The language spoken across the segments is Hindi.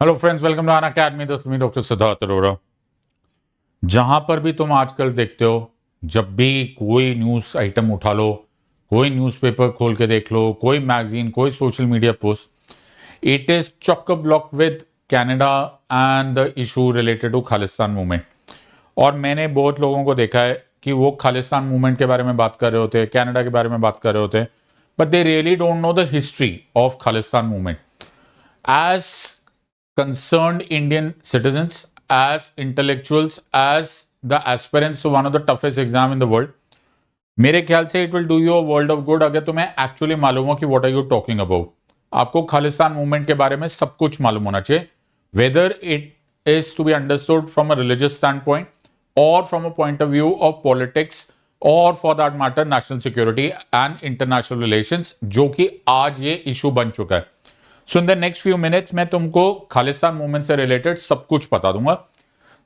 Hello friends, welcome to Unacademy. दोस्तों, मैं डॉक्टर सिद्धार्थ अरोड़ा। जहां पर भी तुम आजकल देखते हो, जब भी कोई न्यूज़ आइटम उठा लो, कोई न्यूज़पेपर खोल के देख लो, कोई मैगजीन, कोई social media post, it is chock block with Canada and the issue related to Khalistan movement. और मैंने बहुत लोगों को देखा है कि वो खालिस्तान मूवमेंट के बारे में बात कर रहे होते हैं, कनाडा के बारे में बात कर रहे होते हैं, but they really don't know the history of Khalistan movement. As concerned Indian citizens, as intellectuals, as the aspirants to one of the toughest exam in the world, मेरे ख्याल से it will do you a world of good अगर तुम्हें एक्चुअली मालूम हो कि what are you talking about. आपको खालिस्तान मूवमेंट के बारे में सब कुछ मालूम होना चाहिए, whether it is to be understood from a religious stand point और from a point of view of politics और for that matter national security and international relations, जो कि आज ये इशू बन चुका है। So in the next few minutes मैं तुमको खालिस्तान मूवमेंट से रिलेटेड सब कुछ बता दूंगा,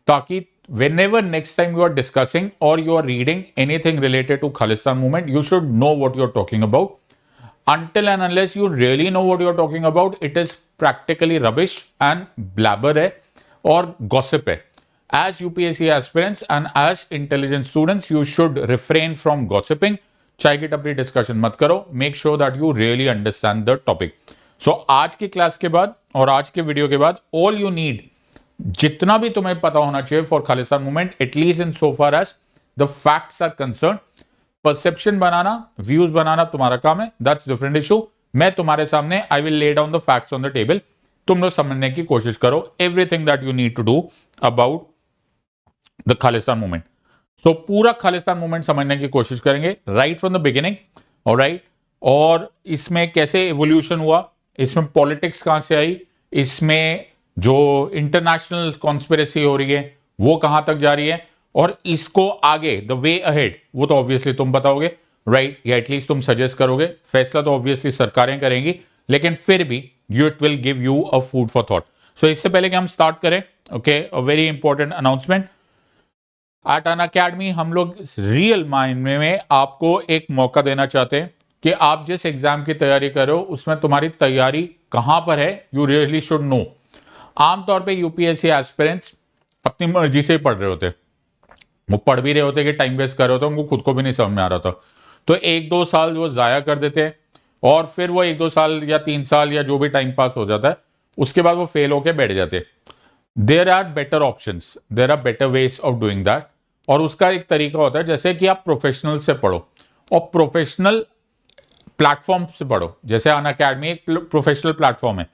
ताकि whenever next time you are discussing or you are reading anything related to Khalistan movement, you should know what you're talking about. Until and unless you really know what you're talking about, it is practically rubbish and blabber है और gossip है. As UPSC aspirants and as intelligent students, you should refrain from gossiping. चाय की टपरी डिस्कशन मत करो. Make sure that you really understand the topic. So आज की क्लास के बाद और आज के वीडियो के बाद all you need, जितना भी तुम्हें पता होना चाहिए for Khalistan movement, at least in so far as the facts are concern. Perception बनाना, व्यूज बनाना तुम्हारा काम है, दैट्स डिफरेंट इशू। मैं तुम्हारे सामने I will lay down the facts on the table, तुम लोग समझने की कोशिश करो everything that you need to do about the Khalistan movement. So पूरा खालिस्तान मूवमेंट समझने की कोशिश करेंगे right from the beginning. Alright, और इसमें कैसे एवोल्यूशन हुआ, इसमें पॉलिटिक्स कहां से आई, इसमें जो इंटरनेशनल कॉन्स्पिरेसी हो रही है वो कहां तक जा रही है, और इसको आगे द वे अहेड वो तो ऑब्वियसली तुम बताओगे, राइट, या एटलीस्ट तुम सजेस्ट करोगे। फैसला तो ऑब्वियसली सरकारें करेंगी, लेकिन फिर भी you it will give you a food for thought. So इससे पहले कि हम स्टार्ट करें, okay, a very important announcement. At Unacademy हम लोग रियल माइंड में आपको एक मौका देना चाहते हैं कि आप जिस एग्जाम की तैयारी कर रहे हो उसमें तुम्हारी तैयारी कहां पर है, यू रियली शुड नो। आमतौर पे यूपीएससी एस्पिरेंट्स अपनी मर्जी से ही पढ़ रहे होते, वो पढ़ भी रहे होते कि टाइम वेस्ट कर रहे होते, उनको खुद को भी नहीं समझ में आ रहा था, तो एक दो साल वो जाया कर देते हैं और फिर वो एक दो साल या 3 साल या जो भी टाइम पास हो जाता है उसके बाद वो फेल होके बैठ जाते। There are better options, there are better ways of doing that. और उसका एक तरीका होता है जैसे कि आप प्रोफेशनल से पढ़ो और प्रोफेशनल प्लेटफॉर्म से पढ़ो। जैसे अन अकेडमी एक प्रोफेशनल प्लेटफॉर्म है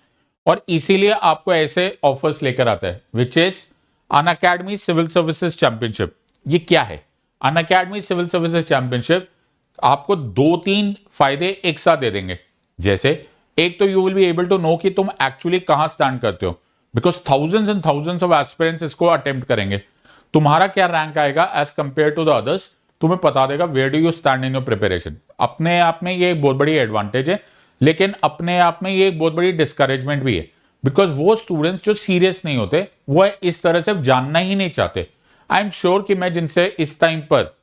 और इसीलिए आपको ऐसे ऑफर्स लेकर आता है, which is Unacademy civil services championship. ये क्या है? Unacademy civil services championship आपको 2-3 फायदे एक साथ दे देंगे। जैसे एक तो you will be able to know कि तुम एक्चुअली कहां स्टैंड करते हो, because thousands and thousands of aspirants इसको अटेम्प्ट करेंगे। तुम्हारा क्या रैंक आएगा as compared to the others, तुम्हें बता देगा where do you stand in your preparation. अपने आप में ये एक बहुत बड़ी एडवांटेज है, लेकिन अपने आप में ये एक बहुत बड़ी डिस्करेजमेंट भी है, बिकॉज वो स्टूडेंट्स जो सीरियस नहीं होते वो इस तरह से जानना ही नहीं चाहते। आई एम श्योर कि मैं जिनसे इस टाइम पर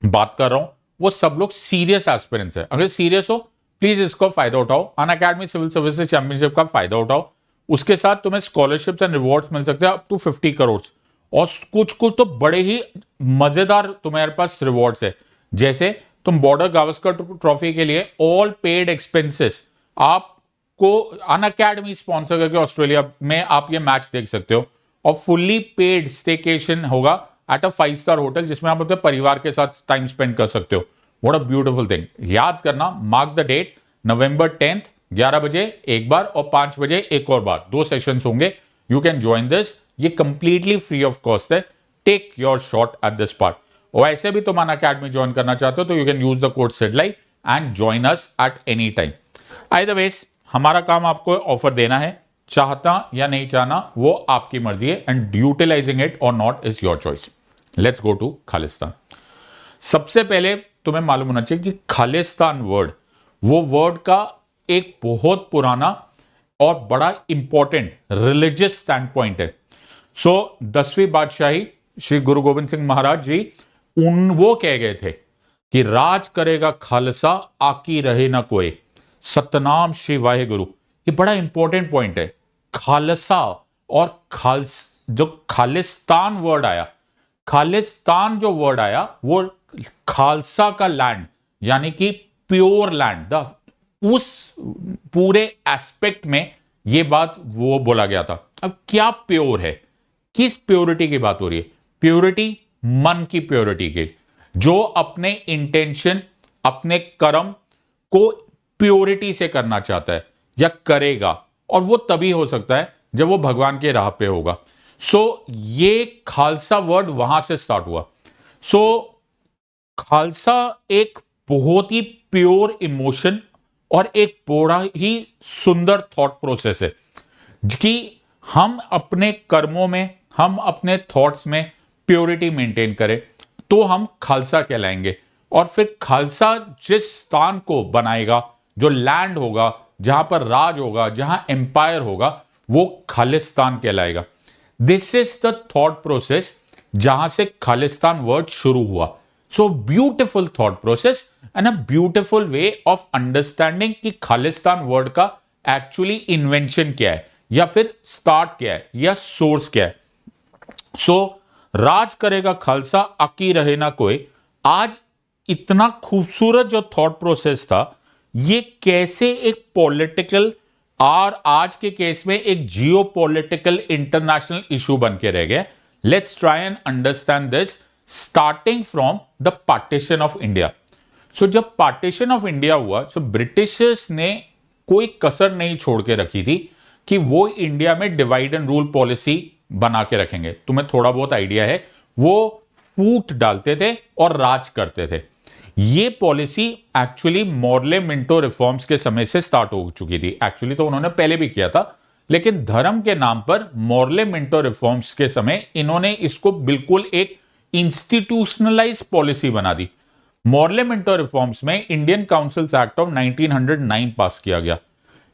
बात कर रहा हूं वो सब लोग सीरियस एस्पिरेंट्स है। अगर सीरियस हो प्लीज इसको फायदा उठाओ, अन अकेडमी सिविल सर्विसेज चैंपियनशिप का फायदा उठाओ। उसके साथ तुम्हें स्कॉलरशिप्स एंड रिवॉर्ड्स मिल सकते हैं अप टू 50 करोड़, और कुछ कुछ तो बड़े ही मजेदार तुम्हारे पास रिवॉर्ड्स है। जैसे तुम बॉर्डर गावस्कर ट्रॉफी के लिए ऑल पेड एक्सपेंसेस आपको अन अकेडमी स्पॉन्सर करके ऑस्ट्रेलिया में आप ये मैच देख सकते हो, और फुल्ली पेड स्टेकेशन होगा एट अ 5 स्टार होटल जिसमें आप अपने परिवार के साथ टाइम स्पेंड कर सकते हो। What a beautiful thing. याद करना, mark the date, November 10th 11 बजे एक बार और 5 बजे एक और बार, 2 सेशंस होंगे। यू कैन ज्वाइन दिस, ये कंप्लीटली फ्री ऑफ कॉस्ट है। Take your shot at this part. और ऐसे भी तुम अन अकेडमी ज्वाइन करना चाहते हो तो you can use the code सिडलाई and join us at any time. Either ways हमारा काम आपको ऑफर देना है, चाहता या नहीं चाहना वो आपकी मर्जी है, and utilising it or not is your choice. Let's go to Khalistan. सबसे पहले तुम्हें मालूम होना चाहिए कि खालिस्तान वर्ड, वो वर्ड का एक बहुत पुराना और बड़ा इंपॉर्टेंट रिलीजियस स्टैंड पॉइंट है। सो 10वीं बादशाही श्री गुरु गोविंद सिंह महाराज जी वो कह गए थे कि राज करेगा खालसा आकी रहे ना कोई, सतनाम श्री वाहे गुरु। ये बड़ा इंपॉर्टेंट पॉइंट है। खालसा और जो खालिस्तान वर्ड आया, खालिस्तान जो वर्ड आया वो खालसा का लैंड, यानी कि प्योर लैंड, उस पूरे एस्पेक्ट में ये बात वो बोला गया था। अब क्या प्योर है, किस प्योरिटी की बात हो रही है? प्योरिटी मन की प्योरिटी की, जो अपने इंटेंशन, अपने कर्म को प्योरिटी से करना चाहता है या करेगा, और वो तभी हो सकता है जब वो भगवान के राह पे होगा। ये खालसा वर्ड वहां से स्टार्ट हुआ। खालसा एक बहुत ही प्योर इमोशन और एक बड़ा ही सुंदर थॉट प्रोसेस है कि हम अपने कर्मों में, हम अपने थॉट्स में प्योरिटी मेंटेन करें तो हम खालसा कहलाएंगे। और फिर खालसा जिस स्थान को बनाएगा, जो लैंड होगा, जहां पर राज होगा, जहां एम्पायर होगा, वो खालिस्तान कहलाएगा। This is the thought process जहां से खालिस्तान वर्ड शुरू हुआ। So beautiful thought process and a beautiful way of understanding कि खालिस्तान वर्ड का एक्चुअली इन्वेंशन क्या है, या फिर स्टार्ट क्या है, या सोर्स क्या है। राज करेगा खालसा, अकी रहे ना कोई। आज इतना खूबसूरत जो थॉट प्रोसेस था, ये कैसे एक पॉलिटिकल और आज के केस में एक जियो पॉलिटिकल इंटरनेशनल इशू बन के रह गया। Let's try and understand this starting from the partition of India. जब पार्टीशन ऑफ इंडिया हुआ, ब्रिटिशर्स ने कोई कसर नहीं छोड़ के रखी थी कि वो इंडिया में डिवाइड एंड रूल पॉलिसी बना के रखेंगे। तुम्हें थोड़ा बहुत आइडिया है, वो फूट डालते थे और राज करते थे। ये policy actually Morley Minto reforms के समय से स्टार्ट हो चुकी थी। एक्चुअली तो उन्होंने पहले भी किया था, लेकिन धर्म के नाम पर मॉर्ले मिंटो रिफॉर्म्स के समय इन्होंने इसको बिल्कुल एक इंस्टीट्यूशनलाइज पॉलिसी बना दी। मॉर्ले मिंटो रिफॉर्म्स में इंडियन काउंसिल्स एक्ट ऑफ 1909 पास किया गया।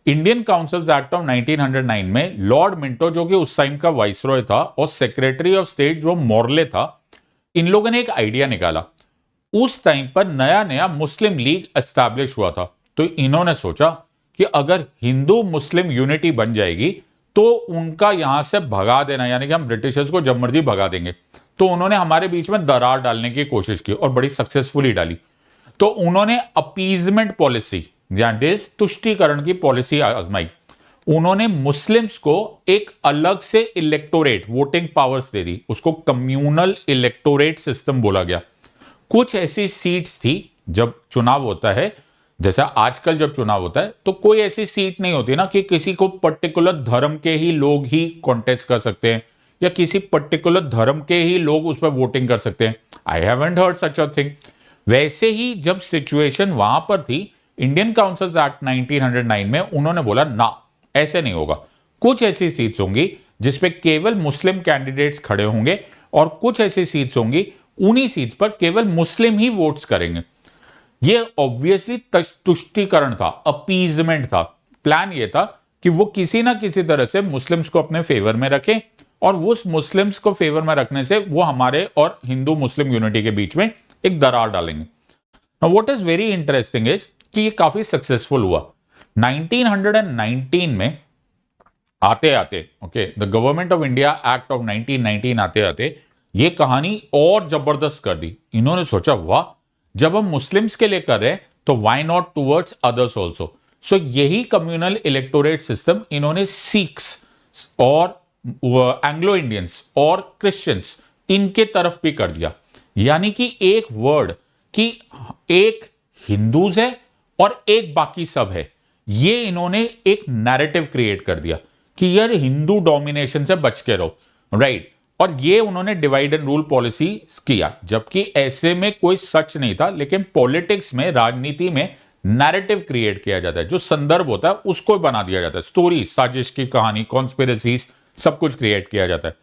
इंडियन काउंसिल्स एक्ट ऑफ 1909 में लॉर्ड मिंटो, जो कि उस टाइम का वाइसरॉय था, और सेक्रेटरी ऑफ स्टेट जो मॉर्ले था, इन लोगों ने एक आइडिया निकाला। उस टाइम पर नया नया मुस्लिम लीग एस्टैब्लिश हुआ था, तो इन्होंने सोचा कि अगर हिंदू मुस्लिम यूनिटी बन जाएगी तो उनका यहां से भगा देना, यानी कि हम ब्रिटिशर्स को जब मर्जी भगा देंगे। तो उन्होंने हमारे बीच में दरार डालने की कोशिश की और बड़ी सक्सेसफुली डाली। तो उन्होंने अपीजमेंट पॉलिसी, तुष्टीकरण की पॉलिसी आजमाई। उन्होंने मुस्लिम्स को एक अलग से इलेक्टोरेट, वोटिंग पावर्स दे दी। उसको कम्युनल इलेक्टोरेट सिस्टम बोला गया। कुछ ऐसी सीट्स थी, जब चुनाव होता है, जैसा आजकल जब चुनाव होता है, तो कोई ऐसी सीट नहीं होती ना कि किसी को पर्टिकुलर धर्म के ही लोग ही कॉन्टेस्ट कर सकते हैं, या किसी पर्टिकुलर धर्म के ही लोग उस पर वोटिंग कर सकते हैं। I haven't heard such a thing. वैसे ही जब सिचुएशन वहां पर थी, इंडियन काउंसिल्स एक्ट 1909 में उन्होंने बोला ना, ऐसे नहीं होगा। कुछ ऐसी सीट्स होंगी जिसपे केवल मुस्लिम कैंडिडेट्स खड़े होंगे, और कुछ ऐसी सीट्स होंगी, उन्हीं सीट्स पर केवल मुस्लिम ही वोट्स करेंगे। ये ऑब्वियसली तुष्टीकरण था, अपीजमेंट था। प्लान ये था कि वो किसी ना किसी तरह से मुस्लिम्स को अपने फेवर में रखें, और उस मुस्लिम्स को फेवर में रखने से वो हमारे और हिंदू मुस्लिम यूनिटी के बीच में एक दरार डालेंगे। Now what is very interesting is कि ये काफी सक्सेसफुल हुआ। 1919 में आते आते, okay, the government of India act of 1919 आते आते ये कहानी और जबरदस्त कर दी। इन्होंने सोचा, वाह, जब हम मुस्लिम्स के लिए कर रहे हैं तो why not towards others also. यही कम्युनल इलेक्टोरेट सिस्टम इन्होंने सिख्स और एंग्लो इंडियंस और क्रिश्चियंस, इनके तरफ भी कर दिया। यानी कि एक वर्ड कि एक हिंदूज है और एक बाकी सब है, ये इन्होंने एक नैरेटिव क्रिएट कर दिया कि यार हिंदू डोमिनेशन से बच के रहो, राइट। और ये उन्होंने डिवाइड एंड रूल पॉलिसी किया, जबकि ऐसे में कोई सच नहीं था, लेकिन पॉलिटिक्स में, राजनीति में नैरेटिव क्रिएट किया जाता है, जो संदर्भ होता है उसको बना दिया जाता है। स्टोरी, साजिश की कहानी, कॉन्स्पिरेसीज, सब कुछ क्रिएट किया जाता है।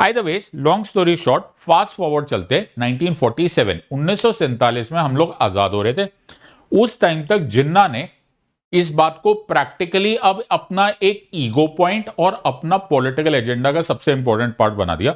Either ways, long story short, fast forward चलते 1947, 1947 में हम लोग आजाद हो रहे थे। उस टाइम तक जिन्ना ने इस बात को प्रैक्टिकली अब अपना एक ईगो पॉइंट और अपना पॉलिटिकल एजेंडा का सबसे इंपॉर्टेंट पार्ट बना दिया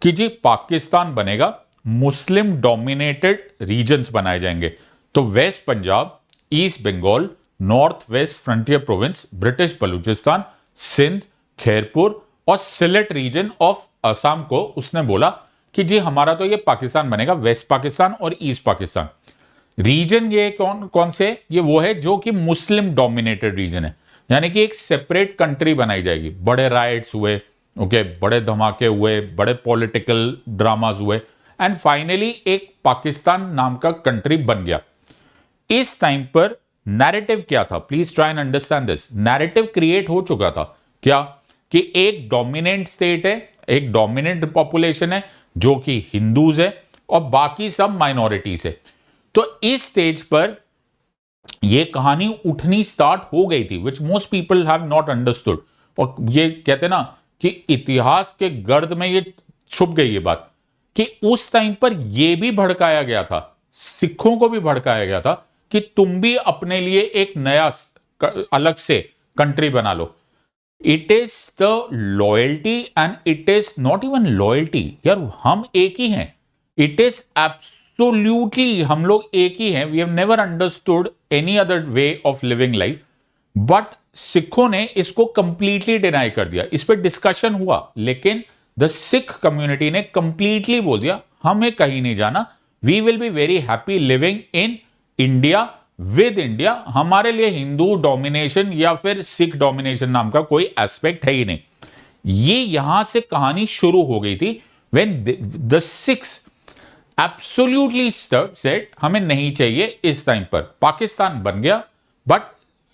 कि जी पाकिस्तान बनेगा, मुस्लिम डोमिनेटेड रीजन्स बनाए जाएंगे। तो west Punjab, east Bengal, north west frontier province, British Baluchistan, Sindh, Khairpur और सिलेट रीजन ऑफ असम को उसने बोला कि जी हमारा तो ये पाकिस्तान बनेगा, वेस्ट पाकिस्तान और ईस्ट पाकिस्तान। रीजन ये कौन कौन से, ये वो है जो कि मुस्लिम डोमिनेटेड रीजन है, यानी कि एक सेपरेट कंट्री बनाई जाएगी। बड़े राइट्स हुए, ओके, बड़े धमाके हुए, बड़े पॉलिटिकल ड्रामाज हुए, एंड फाइनली एक पाकिस्तान नाम का कंट्री बन गया। इस टाइम पर नैरेटिव क्या था, please try and understand this. Narrative create हो चुका था क्या, कि एक डोमिनेंट स्टेट है, एक डोमिनेंट पॉपुलेशन है जो कि हिंदूज है और बाकी सब माइनॉरिटीज है। तो इस स्टेज पर यह कहानी उठनी स्टार्ट हो गई थी, which most people have not understood. और ये कहते ना कि इतिहास के गर्द में ये छुप गई ये बात, कि उस टाइम पर यह भी भड़काया गया था, सिखों को भी भड़काया गया था कि तुम भी अपने लिए एक नया अलग से कंट्री बना लो। It is the loyalty and it is not even loyalty, यार हम एक ही हैं, इट इज एब्सोल्यूटली हम लोग एक ही हैं। We have never understood any other way of living life, but सिखों ने इसको कंप्लीटली डिनाई कर दिया। इस पर डिस्कशन हुआ, लेकिन द सिख कम्युनिटी ने कंप्लीटली बोल दिया हमें कहीं नहीं जाना, we will be very happy living in India with India. हमारे लिए हिंदू डोमिनेशन या फिर सिख डोमिनेशन नाम का कोई एस्पेक्ट है ही नहीं। ये यहां से कहानी शुरू हो गई थी, when the Sikhs absolutely said हमें नहीं चाहिए। इस टाइम पर पाकिस्तान बन गया, but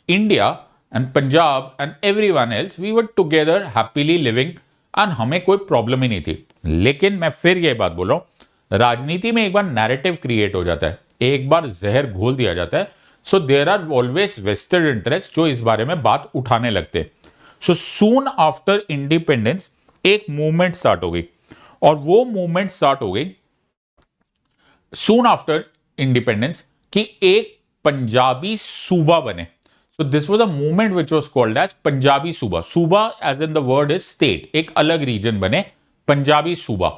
India and Punjab and everyone else we were together happily living, and हमें कोई प्रॉब्लम ही नहीं थी। लेकिन मैं फिर यह बात बोल रहा हूं, राजनीति में एक बार नैरेटिव क्रिएट हो जाता है, एक बार जहर घोल दिया जाता है, so there are always vested interest जो इस बारे में बात उठाने लगते हैं। सो सून आफ्टर इंडिपेंडेंस एक मूवमेंट स्टार्ट हो गई, और वो मूवमेंट स्टार्ट हो गई सून आफ्टर इंडिपेंडेंस कि एक पंजाबी सूबा बने। So this was a movement which was called as Punjabi Suba. Suba as in the word is state, एक अलग रीजन बने, Punjabi Suba.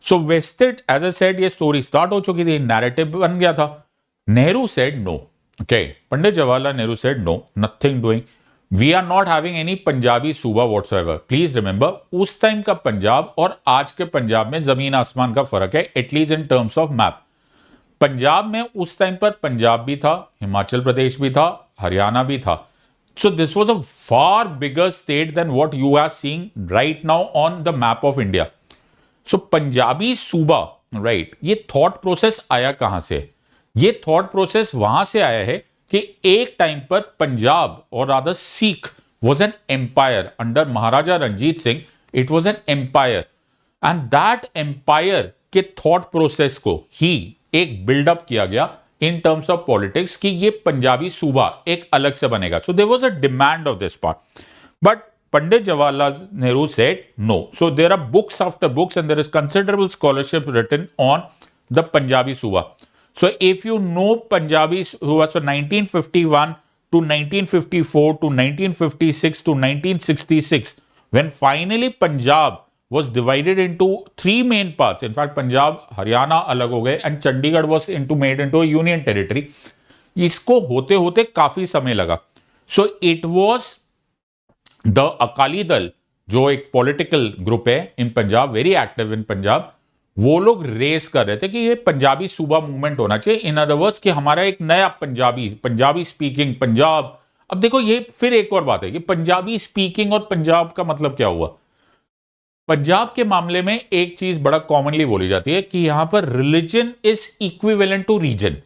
So vested, as I said, ये स्टोरी स्टार्ट हो चुकी थी, नैरेटिव बन गया था। Nehru said no, okay, Pandit Jawaharlal Nehru said no, nothing doing, we are not having any Punjabi Suba whatsoever. Please remember, उस टाइम का पंजाब और आज के पंजाब में जमीन आसमान का फर्क है, at least in terms of map. Punjab में उस टाइम पर पंजाब भी था, हिमाचल प्रदेश भी था, हरियाणा भी था। So this was a far bigger state than what you are seeing right now on the map of India. So Punjabi सूबा, राइट, ये थॉट प्रोसेस आया कहां से? ये थॉट प्रोसेस वहां से आया है कि एक टाइम पर पंजाब और rather Sikh was an empire under Maharaja Ranjit Singh. It was an empire, and that empire के थॉट प्रोसेस को ही एक बिल्डअप किया गया इन टर्म्स ऑफ पॉलिटिक्स कि ये पंजाबी सूबा एक अलग से बनेगा। So there was a demand of this part, but Pandit Jawaharlal Nehru said no. So there are books after books and there is considerable scholarship written on the Punjabi Suba. So if you know Punjabi Suba, so 1951 to 1954 to 1956 to 1966, when finally Punjab was divided into three main parts. In fact, Punjab, Haryana अलग हो गए and Chandigarh was made into a union territory. इसको होते होते काफी समय लगा. So it was the Akali Dal, जो एक पॉलिटिकल ग्रुप है in Punjab, very active in Punjab, वो लोग रेस कर रहे थे कि ये पंजाबी सूबा मूवमेंट होना चाहिए। इन अदर वर्ड्स कि हमारा एक नया पंजाबी स्पीकिंग पंजाब। अब देखो, ये फिर एक और बात है कि पंजाबी स्पीकिंग और पंजाब का मतलब क्या हुआ। पंजाब के मामले में एक चीज बड़ा कॉमनली बोली जाती है कि यहां पर religion is equivalent to region.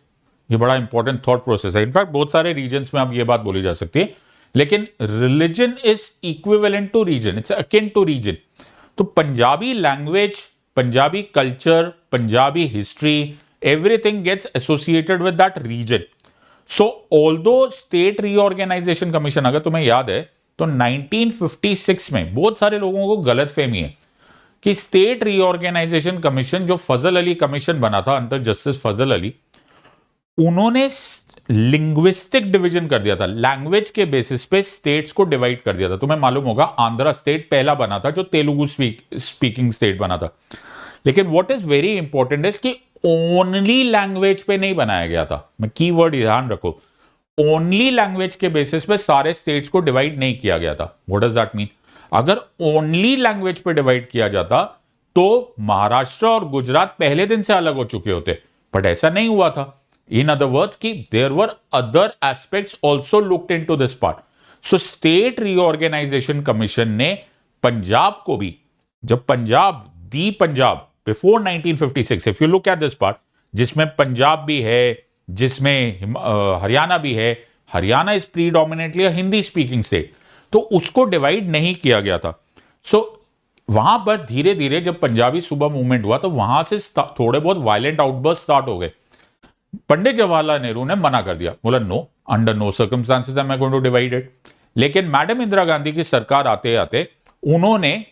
ये बड़ा इंपॉर्टेंट थॉट प्रोसेस है। इनफैक्ट बहुत सारे रीजन्स में अब ये बात बोली जा सकती है, लेकिन religion is equivalent to region, it's akin to region. तो Punjabi language, Punjabi culture, Punjabi history, everything gets associated with that region. So although state reorganisation commission, अगर तुम्हें याद है तो 1956 में बहुत सारे लोगों को गलतफहमी है कि स्टेट रीऑर्गेनाइजेशन कमीशन, जो फजल अली कमीशन बना था अंडर जस्टिस फजल अली, उन्होंने लिंग्विस्टिक डिवीजन कर दिया था, लैंग्वेज के बेसिस पे स्टेट्स को डिवाइड कर दिया था। तुम्हें मालूम होगा आंध्रा स्टेट पहला बना था जो तेलुगु स्पीकिंग स्टेट बना था। लेकिन what is very important is कि ओनली लैंग्वेज पे नहीं बनाया गया था। मैं कीवर्ड ध्यान रखो, ओनली लैंग्वेज के बेसिस पे सारे स्टेट्स को डिवाइड नहीं किया गया था। What does that mean? अगर ओनली लैंग्वेज पे डिवाइड किया जाता तो महाराष्ट्र और गुजरात पहले दिन से अलग हो चुके होते, बट ऐसा नहीं हुआ था. इन अदर वर्ड्स कि there were other aspects also looked into this part. So state reorganisation commission ने पंजाब को भी, जब Punjab the Punjab before 1956, if you look at this part, जिसमें पंजाब भी है, जिसमें हरियाणा भी है, Haryana is predominantly a Hindi speaking state, तो उसको डिवाइड नहीं किया गया था. सो वहां पर धीरे धीरे जब पंजाबी सुबह मूवमेंट हुआ तो वहां से थोड़े बहुत वायलेंट आउटबर्स्ट स्टार्ट हो गए. पंडित जवाहरलाल नेहरू ने मना कर दिया, बोला no, under no circumstances I am going to divide it. लेकिन मैडम इंदिरा गांधी की सरकार आते आते उन्होंने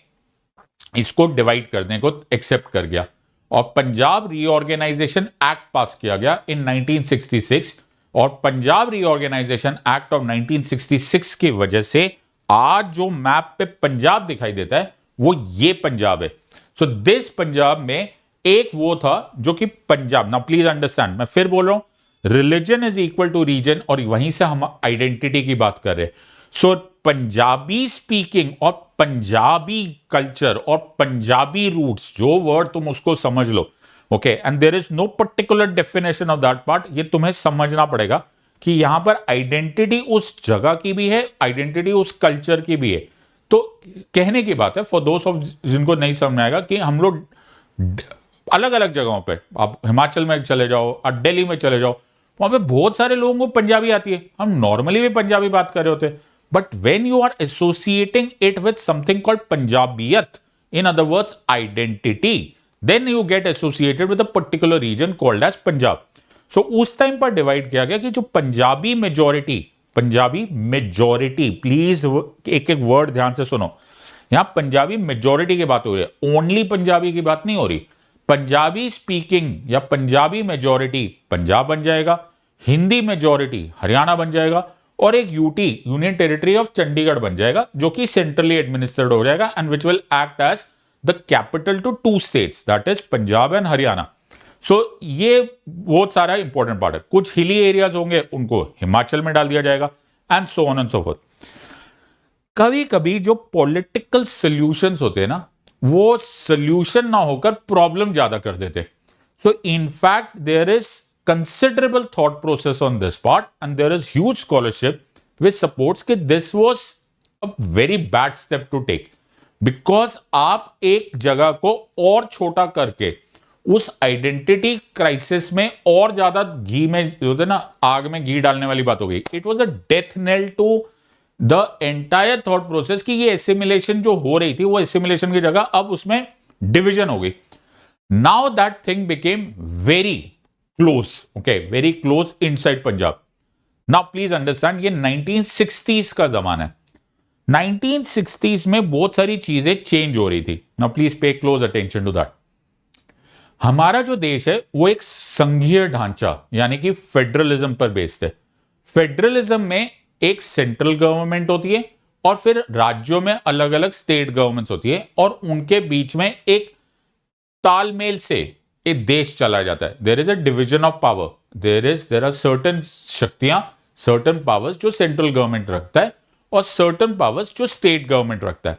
इसको डिवाइड करने को एक्सेप्ट कर गया और पंजाब रीऑर्गेनाइजेशन एक्ट पास किया गया इन 1966. और पंजाब रीऑर्गेनाइजेशन एक्ट ऑफ 1966 की वजह से आज जो मैप पे पंजाब दिखाई देता है वो ये पंजाब है. सो दिस पंजाब में एक वो था जो कि पंजाब, ना प्लीज अंडरस्टैंड, मैं फिर बोल रहा हूं, religion is equal to region, और वहीं से हम आइडेंटिटी की बात कर रहे हैं. सो पंजाबी स्पीकिंग और पंजाबी कल्चर और पंजाबी रूट्स, जो वर्ड तुम उसको समझ लो, okay, and there is no particular definition of that part. ये तुम्हें समझना पड़ेगा कि यहां पर आइडेंटिटी उस जगह की भी है, आइडेंटिटी उस कल्चर की भी है. तो कहने की बात है फॉर दोस ऑफ जिनको नहीं समझ आएगा कि हम लोग अलग अलग जगहों पे, आप हिमाचल में चले जाओ, आप दिल्ली में चले जाओ, वहां पे बहुत सारे लोगों को पंजाबी आती है, हम नॉर्मली भी पंजाबी बात कर रहे होते हैं. But when you are associating it with something called पंजाबियत, in other words identity, then you get associated with a particular region called as Punjab. So उस टाइम पर डिवाइड किया गया कि जो पंजाबी मेजोरिटी, प्लीज एक एक वर्ड ध्यान से सुनो, यहां पंजाबी मेजोरिटी की बात हो रही है, ओनली पंजाबी की बात नहीं हो रही. पंजाबी स्पीकिंग या पंजाबी मेजोरिटी पंजाब बन जाएगा, हिंदी मेजोरिटी हरियाणा बन जाएगा, और एक UT, union territory of Chandigarh बन जाएगा, जो कि सेंट्रली एडमिनिस्ट्रेड हो जाएगा and which will act as the capital to two states, that is Punjab and Haryana. So ये बहुत सारा इंपॉर्टेंट पार्ट है. कुछ हिली एरियाज होंगे उनको हिमाचल में डाल दिया जाएगा and so on and so fourth. कभी कभी जो पॉलिटिकल सॉल्यूशंस होते हैं ना, वो सॉल्यूशन ना होकर प्रॉब्लम ज्यादा कर देते. So in fact there is considerable thought process on this part and there is huge scholarship which supports कि this was a very bad step to take, because आप एक जगह को और छोटा करके उस आइडेंटिटी क्राइसिस में और ज्यादा घी में, होते ना आग में घी डालने वाली बात हो गई. It was a death nail to the entire thought process कि ये एसिमिलेशन जो हो रही थी वो एसिमिलेशन की जगह अब उसमें डिविजन हो गई. Now that thing became very close, okay, very close inside Punjab. Now please understand, ये 1960s का जमाना है. 1960s में बहुत सारी चीजें चेंज हो रही थी. Now please pay close attention to that. हमारा जो देश है वो एक संघीय ढांचा यानी कि फेडरलिज्म पर बेस्ड है. फेडरलिज्म में एक सेंट्रल गवर्नमेंट होती है और फिर राज्यों में अलग अलग स्टेट गवर्नमेंट्स होती है और उनके बीच में एक तालमेल से एक देश चला जाता है. There is a division of power, there are certain शक्तियां, सर्टेन पावर्स जो सेंट्रल गवर्नमेंट रखता है और सर्टेन पावर्स जो स्टेट गवर्नमेंट रखता है.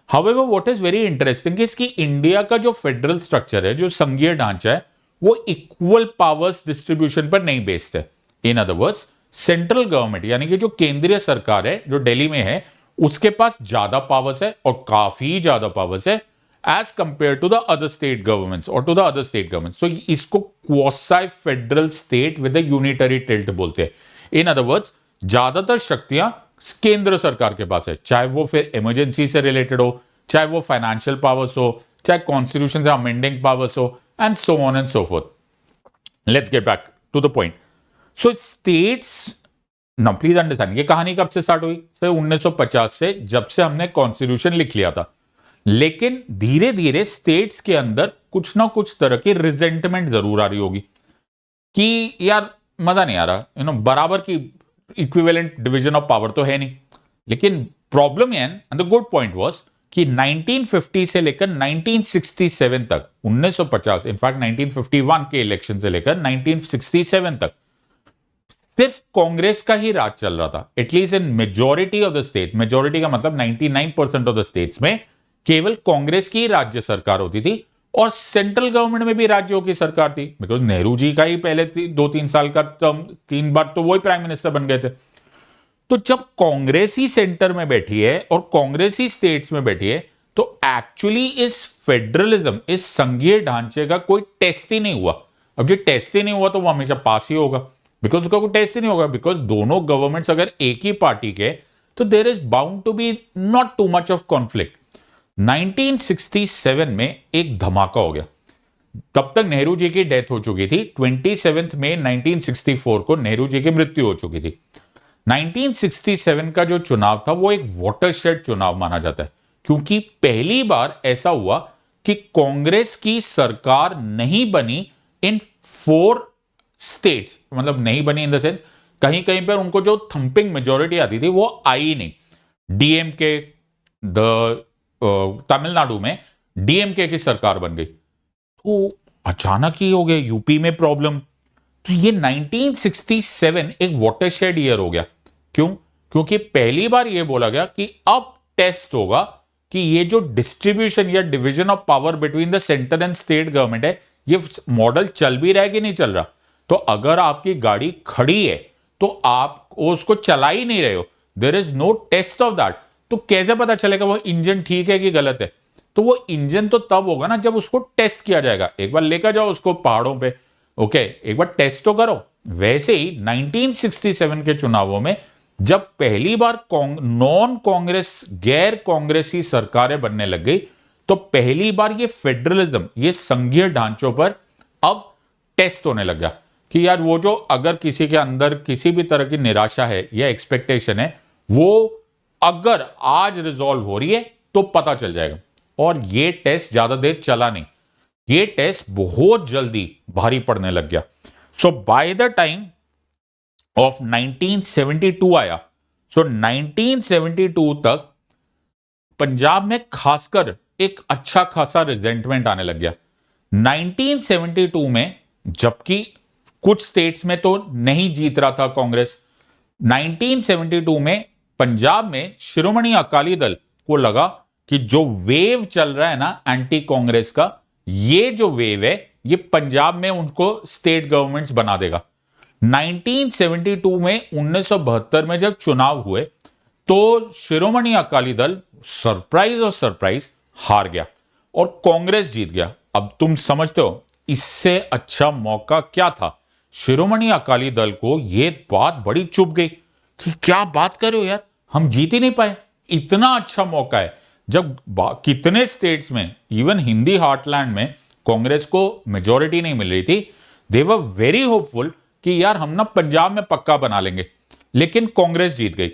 However what is very interesting is कि इंडिया का जो फेडरल स्ट्रक्चर है, जो संघीय ढांचा है, वो इक्वल पावर्स डिस्ट्रीब्यूशन पर नहीं बेस्ड है. इन अदर वर्ड्स, सेंट्रल गवर्नमेंट यानी कि जो केंद्रीय सरकार है जो दिल्ली में है, उसके पास ज्यादा पावर्स है और काफी ज्यादा पावर्स है as compared to the other state governments or to the other state governments. So इसको quasi federal state with a unitary tilt बोलते हैं. In other words, ज्यादातर शक्तियां केंद्र सरकार के पास है, चाहे वो फिर इमरजेंसी से रिलेटेड हो, चाहे वो फाइनेंशियल पावर्स हो, चाहे कॉन्स्टिट्यूशन से अमेंडिंग पावर्स हो, and so on and so forth. Let's get back to the point. So states, now please understand, ये कहानी कब से स्टार्ट हुई? सर 1950 से, जब से हमने कॉन्स्टिट्यूशन लिख लिया था. लेकिन धीरे धीरे स्टेट्स के अंदर कुछ ना कुछ तरह की रिजेंटमेंट जरूर आ रही होगी कि यार मजा नहीं आ रहा, बराबर की इक्विवेलेंट डिवीजन ऑफ पावर तो है नहीं. लेकिन problem and the good point was कि 1950 से लेकर 1967 तक, 1950 इनफैक्ट 1951 के इलेक्शन से लेकर 1967 तक सिर्फ कांग्रेस का ही राज चल रहा था, at least in majority of the state. Majority का मतलब 99% ऑफ द स्टेट्स में केवल कांग्रेस की राज्य सरकार होती थी, और सेंट्रल गवर्नमेंट में भी राज्यों की सरकार थी, बिकॉज नेहरू जी का ही पहले 2-3 साल का टर्म, 3 बार तो वही प्राइम मिनिस्टर बन गए थे। तो जब कांग्रेस ही सेंटर में बैठी है और कांग्रेस ही स्टेट्स में बैठी है, तो एक्चुअली इस फेडरलिज्म, इस संघीय ढांचे का कोई टेस्ट ही नहीं हुआ। अब जो टेस्ट ही नहीं हुआ तो वो हमेशा पास ही होगा, बिकॉज उसका कोई टेस्ट ही नहीं होगा, बिकॉज दोनों गवर्नमेंट्स अगर एक ही पार्टी के, तो there is bound to be not too much of conflict. 1967 में एक धमाका हो गया। तब तक नेहरू जी की डेथ हो चुकी थी। 27 मई 1964 को नेहरू जी की मृत्यु हो चुकी थी। 1967 का जो चुनाव था वो एक वाटरशेड चुनाव माना जाता है, क्योंकि पहली बार ऐसा हुआ कि कांग्रेस की सरकार नहीं बनी इन 4 स्टेट्स, मतलब नहीं बनी इन द सेंस कहीं कहीं पर उनको जो थंपिंग मेजोरिटी आती थी वो आई नहीं। डीएमके, द तमिलनाडु में डीएमके की सरकार बन गई, तो अचानक ही हो गया यूपी में प्रॉब्लम। तो ये 1967 एक वाटरशेड ईयर हो गया। क्यों? क्योंकि पहली बार यह बोला गया कि अब टेस्ट होगा कि ये जो डिस्ट्रीब्यूशन या division of power between the centre and state government है, ये मॉडल चल भी रहा है कि नहीं चल रहा। तो अगर आपकी गाड़ी खड़ी है तो आप उसको चला ही नहीं रहे हो, there is no test of that, तो कैसे पता चलेगा वो इंजन ठीक है कि गलत है? तो वो इंजन तो तब होगा ना जब उसको टेस्ट किया जाएगा। एक बार लेकर जाओ उसको पहाड़ों पे, ओके, एक बार टेस्ट तो करो। वैसे ही 1967 के चुनावों में जब पहली बार नॉन कांग्रेस, गैर कांग्रेसी सरकारें बनने लग गई, तो पहली बार ये फेडरलिज्म, ये संघीय ढांचों पर अब टेस्ट होने लग गया कि यार वो जो अगर किसी के अंदर किसी भी तरह की निराशा है या एक्सपेक्टेशन है, वो अगर आज रिजॉल्व हो रही है तो पता चल जाएगा। और ये टेस्ट ज्यादा देर चला नहीं, ये टेस्ट बहुत जल्दी भारी पड़ने लग गया। सो बाय द टाइम ऑफ 1972 आया, सो 1972 तक पंजाब में खासकर एक अच्छा खासा रिजेंटमेंट आने लग गया। 1972 में जबकि कुछ स्टेट्स में तो नहीं जीत रहा था कांग्रेस, 1972 में पंजाब में शिरोमणि अकाली दल को लगा कि जो वेव चल रहा है ना एंटी कांग्रेस का, ये जो वेव है ये पंजाब में उनको स्टेट गवर्नमेंट्स बना देगा। 1972 में 1972 में जब चुनाव हुए तो शिरोमणि अकाली दल सरप्राइज और सरप्राइज हार गया और कांग्रेस जीत गया। अब तुम समझते हो इससे अच्छा मौका क्या था? शिरोमणि अकाली दल को यह बात बड़ी चुभ गई कि क्या बात कर रहे हो यार, हम जीत ही नहीं पाए, इतना अच्छा मौका है। जब कितने स्टेट्स में, इवन हिंदी हार्टलैंड में कांग्रेस को मेजॉरिटी नहीं मिल रही थी, दे वर वेरी होपफुल कि यार हम ना पंजाब में पक्का बना लेंगे, लेकिन कांग्रेस जीत गई।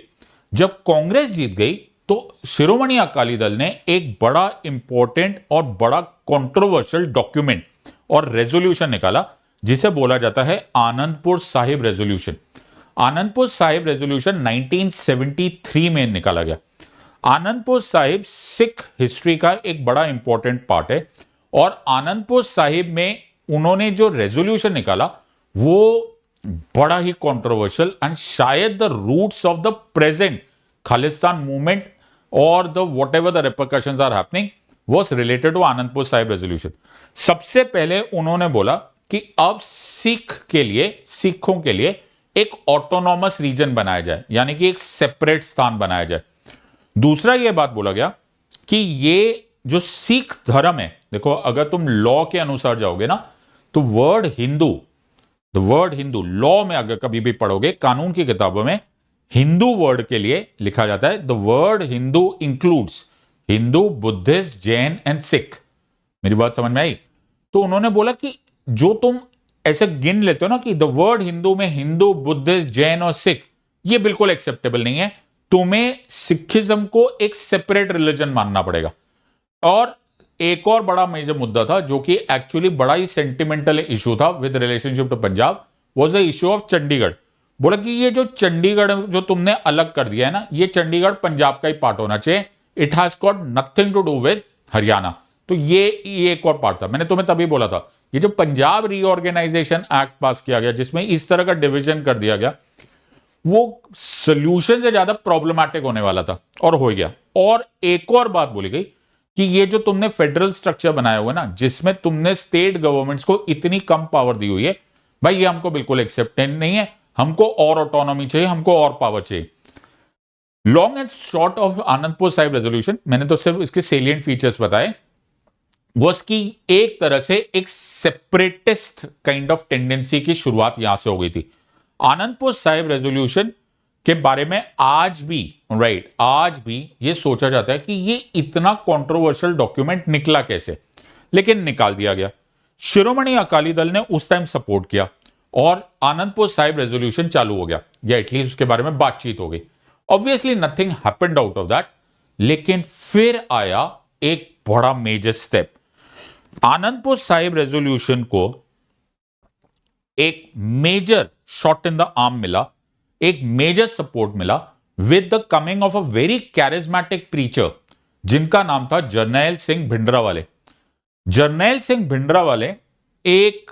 जब कांग्रेस जीत गई तो शिरोमणि अकाली दल ने एक बड़ा इंपॉर्टेंट और बड़ा कंट्रोवर्शियल डॉक्यूमेंट और रेजोल्यूशन निकाला जिसे बोला जाता है आनंदपुर साहिब रेजोल्यूशन। आनंदपुर साहिब रेजोल्यूशन 1973 में निकाला गया। आनंदपुर साहिब सिख हिस्ट्री का एक बड़ा इंपॉर्टेंट पार्ट है और आनंदपुर साहिब में उन्होंने जो रेजोल्यूशन निकाला वो बड़ा ही कंट्रोवर्शियल एंड शायद the roots of the present Khalistan movement और the whatever the repercussions are happening was related to Anandpur Sahib resolution. सबसे पहले उन्होंने बोला कि अब सिखों के लिए एक ऑटोनॉमस रीजन बनाया जाए, यानी कि एक सेपरेट स्थान बनाया जाए। दूसरा यह बात बोला गया कि ये जो सिख धर्म है, देखो अगर तुम लॉ के अनुसार जाओगे ना तो वर्ड हिंदू लॉ में अगर कभी भी पढ़ोगे, कानून की किताबों में हिंदू वर्ड के लिए लिखा जाता है the word Hindu includes Hindu, Buddhist, Jain and Sikh. मेरी बात समझ में आई? तो उन्होंने बोला कि जो तुम ऐसे गिन लेते हो ना कि द वर्ड हिंदू में हिंदू, बुद्धिस्ट, जैन और सिख, ये बिल्कुल एक्सेप्टेबल नहीं है। तुम्हें सिखिज्म को एक सेपरेट रिलीजन मानना पड़ेगा। और एक और बड़ा मेजर मुद्दा था जो कि एक्चुअली बड़ा ही सेंटिमेंटल इशू था with relationship to Punjab, was the issue of Chandigarh. बोला कि ये जो चंडीगढ़ जो तुमने अलग कर दिया है ना, ये चंडीगढ़ पंजाब का ही पार्ट होना चाहिए, it has got nothing to do with Haryana. तो ये एक और पार्ट था। मैंने तुम्हें तभी बोला था ये जो पंजाब रीऑर्गेनाइजेशन एक्ट पास किया गया जिसमें इस तरह का डिवीजन कर दिया गया, वो सोल्यूशन से ज्यादा प्रॉब्लमैटिक होने वाला था, और हो गया। और एक और बात बोली गई कि ये जो तुमने फेडरल स्ट्रक्चर बनाया हुआ है ना, जिसमें तुमने स्टेट गवर्नमेंट्स को इतनी कम पावर दी हुई है, भाई ये हमको बिल्कुल एक्सेप्टेड नहीं है, हमको और ऑटोनॉमी चाहिए, हमको और पावर चाहिए। Long and short of Anandpur Sahib resolution, मैंने तो सिर्फ इसके सेलिएंट फीचर्स बताए, वो इसकी एक तरह से एक सेपरेटिस्ट काइंड ऑफ टेंडेंसी की शुरुआत यहां से हो गई थी। आनंदपुर साहिब रेजोल्यूशन के बारे में आज भी आज भी ये सोचा जाता है कि ये इतना कंट्रोवर्शियल डॉक्यूमेंट निकला कैसे, लेकिन निकाल दिया गया। शिरोमणि अकाली दल ने उस टाइम सपोर्ट किया और आनंदपुर साहिब रेजोल्यूशन चालू हो गया, या एटलीस्ट उसके बारे में बातचीत हो गई। Obviously nothing happened out of that, लेकिन फिर आया एक बड़ा major step. Anandpur Sahib resolution को एक major shot in the arm मिला, एक मेजर सपोर्ट मिला with the coming of a very charismatic preacher जिनका नाम था जर्नैल सिंह भिंडरावाले। जर्नैल सिंह भिंडरावाले एक,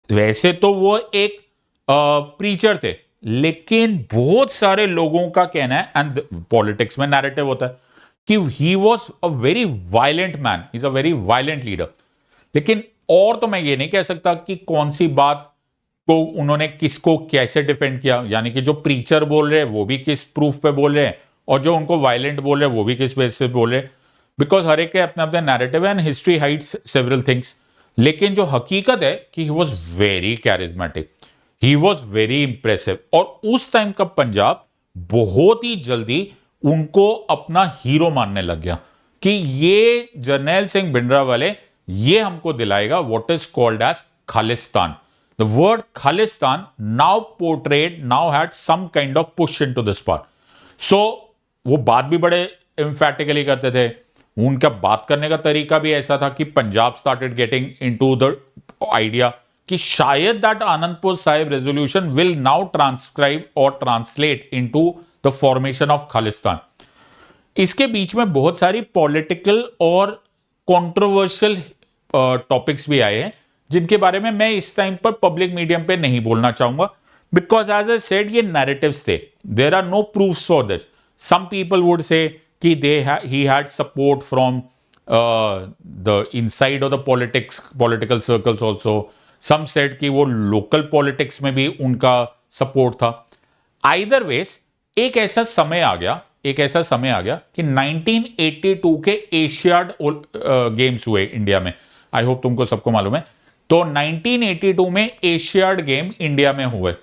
वैसे तो वो एक प्रीचर थे, लेकिन बहुत सारे लोगों का कहना है, एंड पॉलिटिक्स में नैरेटिव होता है कि he was a very violent man, is a very violent leader. लेकिन और तो मैं ये नहीं कह सकता कि कौन सी बात को उन्होंने किसको कैसे डिफेंड किया, यानी कि जो प्रीचर बोल रहे हैं वो भी किस प्रूफ पे बोल रहे हैं, और जो उनको वायलेंट बोल रहे हैं वो भी किस बेस पे बोल रहे हैं, बिकॉज हर एक के अपने अपने narrative and history hides several things. लेकिन जो हकीकत है कि he was very charismatic, he was very impressive, और उस टाइम का पंजाब बहुत ही जल्दी उनको अपना हीरो मानने लग गया कि ये जर्नैल सिंह भिंडरावाले ये हमको दिलाएगा what is called as Khalistan. The word Khalistan now portrayed now had some kind of push into this part. So वो बात भी बड़े एम्फैटिकली करते थे, उनका बात करने का तरीका भी ऐसा था कि Punjab started getting into the idea कि शायद that Anandpur Sahib resolution will now transcribe और translate into the formation of Khalistan. इसके बीच में बहुत सारी पॉलिटिकल और कंट्रोवर्शियल टॉपिक्स भी आए हैं, जिनके बारे में मैं इस टाइम पर पब्लिक मीडियम पे नहीं बोलना चाहूंगा, बिकॉज एज आई सेड ये नैरेटिव्स थे, there are no proofs for this. Some people would say कि he had support from the inside of the political circles also, some said कि वो लोकल पॉलिटिक्स में भी उनका सपोर्ट था। आइदर वेज एक ऐसा समय आ गया कि 1982 के एशियाड गेम्स हुए इंडिया में। आई होप तुमको सबको मालूम है। तो 1982 में एशियाड गेम इंडिया में हुए,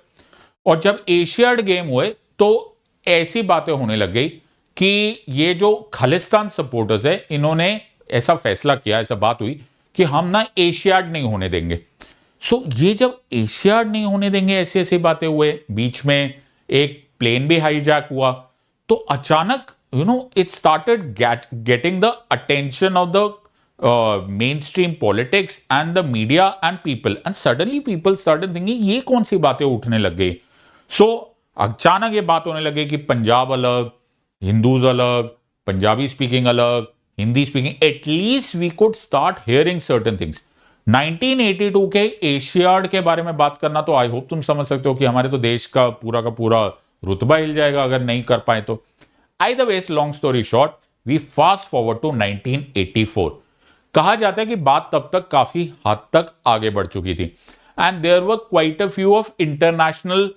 और जब एशियाड गेम हुए तो ऐसी बातें होने लग गई कि ये जो खालिस्तान सपोर्टर्स है, इन्होंने ऐसा फैसला किया, ऐसा बात हुई कि हम ना एशियाड नहीं होने देंगे। सो ये जब एशियाड नहीं होने देंगे, ऐसी ऐसी बातें हुए, बीच में एक प्लेन भी हाईजैक हुआ, तो अचानक it started getting the attention of the main stream politics and the media and people, and suddenly people started thinking ये कौन सी बातें उठने लग गई। सो अचानक ये बात होने लगी कि पंजाब अलग, हिंदूज अलग, पंजाबी स्पीकिंग अलग, Hindi speaking, at least we could start hearing certain things. 1982 के एशियाड के बारे में बात करना, तो आई होप तुम समझ सकते हो कि हमारे तो देश का पूरा रुतबा हिल जाएगा अगर नहीं कर पाए तो। Either ways, long story short, we fast forward to 1984. कहा जाता है कि बात तब तक काफी हद तक आगे बढ़ चुकी थी, and there were quite a few of international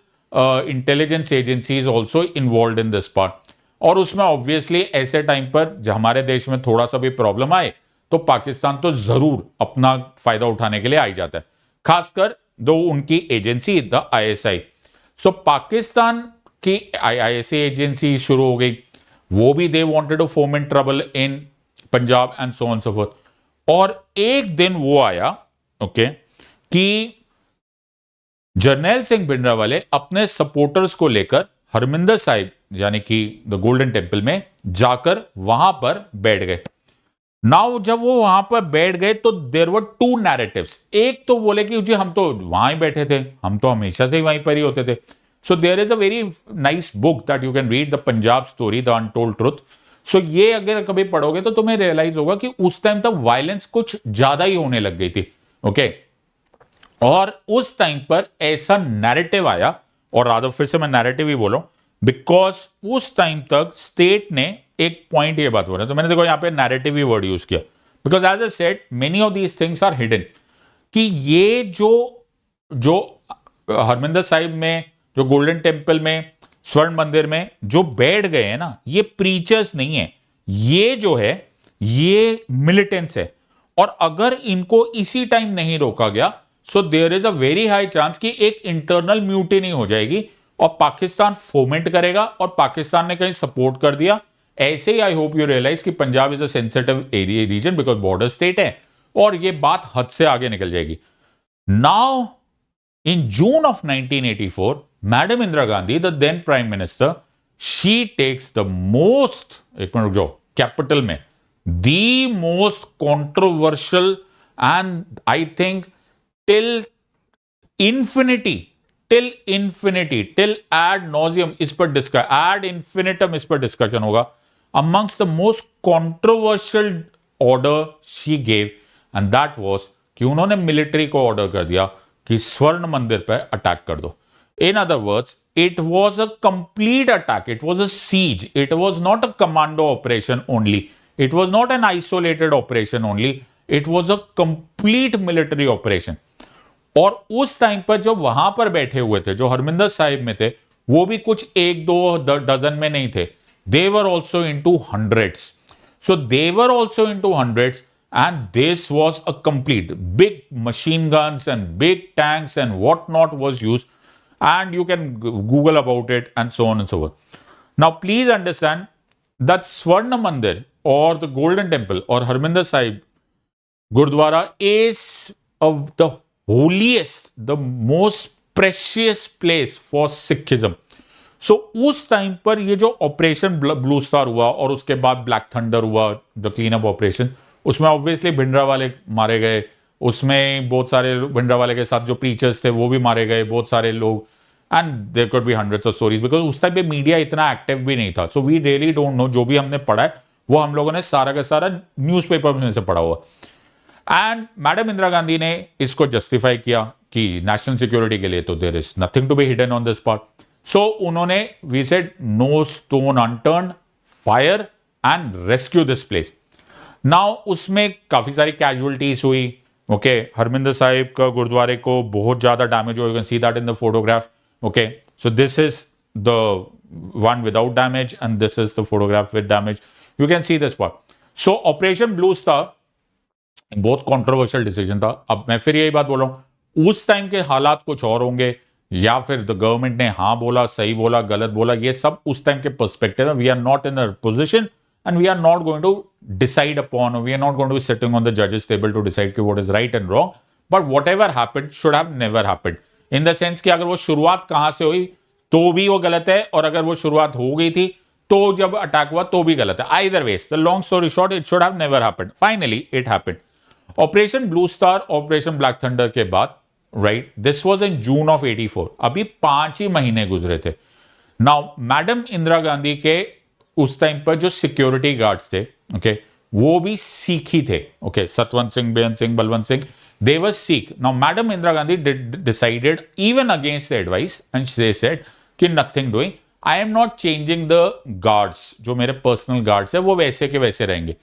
intelligence agencies also involve in this part. और उसमें ऑब्वियसली ऐसे टाइम पर जब हमारे देश में थोड़ा सा भी प्रॉब्लम आए तो पाकिस्तान तो जरूर अपना फायदा उठाने के लिए आ जाता है, खासकर दो उनकी एजेंसी द ISI। सो पाकिस्तान की ISI एजेंसी शुरू हो गई, वो भी they wanted to foment trouble in Punjab and so on so forth. और एक दिन वो आया कि जर्नैल सिंह भिंडरावाले अपने सपोर्टर्स को लेकर हरमिंदर साहिब यानी कि द गोल्डन टेम्पल में जाकर वहां पर बैठ गए। नाउ जब वो वहां पर बैठ गए तो देयर वर टू नैरेटिव्स। एक तो बोले कि जी हम तो वहां ही बैठे थे, हम तो हमेशा से ही वहीं पर ही होते थे। So there is a very nice book that you can read, the Punjab story the untold truth. So ये अगर कभी पढ़ोगे तो तुम्हें रियलाइज होगा कि उस टाइम तक वायलेंस कुछ ज्यादा ही होने लग गई थी। ओके और उस टाइम पर ऐसा नैरेटिव आया और रादर फिर से मैं नैरेटिव ही बोलूं, बिकॉज उस टाइम तक स्टेट ने एक पॉइंट ये बात बोला, तो मैंने देखो यहां पे नैरेटिव ही वर्ड यूज किया, because as I said many of these things are hidden, कि ये जो जो हरमिंदर साहिब में, जो गोल्डन टेम्पल में, स्वर्ण मंदिर में जो बैठ गए हैं ना, ये प्रीचर्स नहीं है, ये जो है ये मिलिटेंट्स है, और अगर इनको इसी टाइम नहीं रोका गया, so there is a very high chance कि एक इंटरनल म्यूटिनी हो जाएगी और पाकिस्तान फोमेंट करेगा, और पाकिस्तान ने कहीं सपोर्ट कर दिया। ऐसे ही आई होप यू रियलाइज कि Punjab is a sensitive area region because border state है, और ये बात हद से आगे निकल जाएगी। Now in June of 1984, Madam Indira Gandhi, the then Prime Minister, she takes the most, एक मिनट रुक जाओ, कैपिटल में, the most controversial and I think till infinity, till ad nauseum इस पर डिस्कस, ad infinitum इस पर डिस्कशन होगा, amongst the most controversial order she gave, and that was कि उन्होंने मिलिट्री को ऑर्डर कर दिया कि स्वर्ण मंदिर पर अटैक कर दो। In other words, it was a complete attack, it was a siege, it was not a commando operation only, it was not an isolated operation only, it was a complete military operation. और उस टाइम पर जो वहां पर बैठे हुए थे, जो हरमिंदर साहिब में थे, वो भी कुछ एक दो डजन में नहीं थे, they were also into hundreds, so they were also into hundreds, and this was a complete big machine guns and big tanks and whatnot was used, and you can google about it and so on and so forth. Now please understand that Swarna Mandir or the Golden Temple or Harminder Sahib Gurdwara is of the holiest, the most precious place for Sikhism. सो उस टाइम पर ये जो ऑपरेशन ब्लू स्टार हुआ और उसके बाद ब्लैक थंडर हुआ, द क्लीन अप ऑपरेशन, उसमें ऑब्वियसली भिंडरा वाले मारे गए, उसमें बहुत सारे भिंडरा वाले के साथ जो प्रीचर्स थे वो भी मारे गए, बहुत सारे लोग, and there could be hundreds of stories, because उस टाइम पे मीडिया इतना एक्टिव भी नहीं था, so we really don't know, जो भी हमने पढ़ा है वो हम लोगों ने सारा का सारा न्यूज़पेपर में से पढ़ा हुआ। एंड मैडम इंदिरा गांधी ने इसको जस्टिफाई किया कि नेशनल सिक्योरिटी के लिए तो there is nothing to be hidden on this part, so उन्होंने we said no stone unturned, fire and rescue this place. Now उसमें काफी सारी कैजुअलिटीज हुई, ओके, हरमिंदर साहिब का गुरुद्वारे को बहुत ज्यादा डैमेज हुआ, you can see that in the photograph, okay, so this is the one without damage and this is the photograph with damage, you can see this part. So operation blue star बहुत कंट्रोवर्शियल डिसीजन था। अब मैं फिर यही बात बोल रहा हूं, उस टाइम के हालात कुछ और होंगे, या फिर द गवर्नमेंट ने हाँ बोला, सही बोला, गलत बोला, ये सब उस टाइम के पर्सपेक्टिव है। We are not in a position and we are not going to decide upon, or we are not going to be sitting on the judges table to decide what is right and wrong, but whatever happened should have never happened, in the sense कि अगर वो शुरुआत कहां से हुई तो भी वो गलत है, और अगर वो शुरुआत हो गई थी तो जब अटैक हुआ तो भी गलत है। either ways, the long story short, it should have never happened. Finally it happened. Operation blue star, operation black thunder के बाद, right, this was in June of 84, अभी 5 ही महीने गुजरे थे। नाउ मैडम इंदिरा गांधी के उस टाइम पर जो सिक्योरिटी गार्ड्स थे, ओके, वो भी सिख ही थे, okay, Satwant Singh, Beant Singh, Balwant Singh, they were Sikh. Now madam Indira Gandhi decided even against the advice and they said कि nothing doing, I am not changing the guards, जो मेरे पर्सनल गार्ड्स है वो वैसे के वैसे रहेंगे।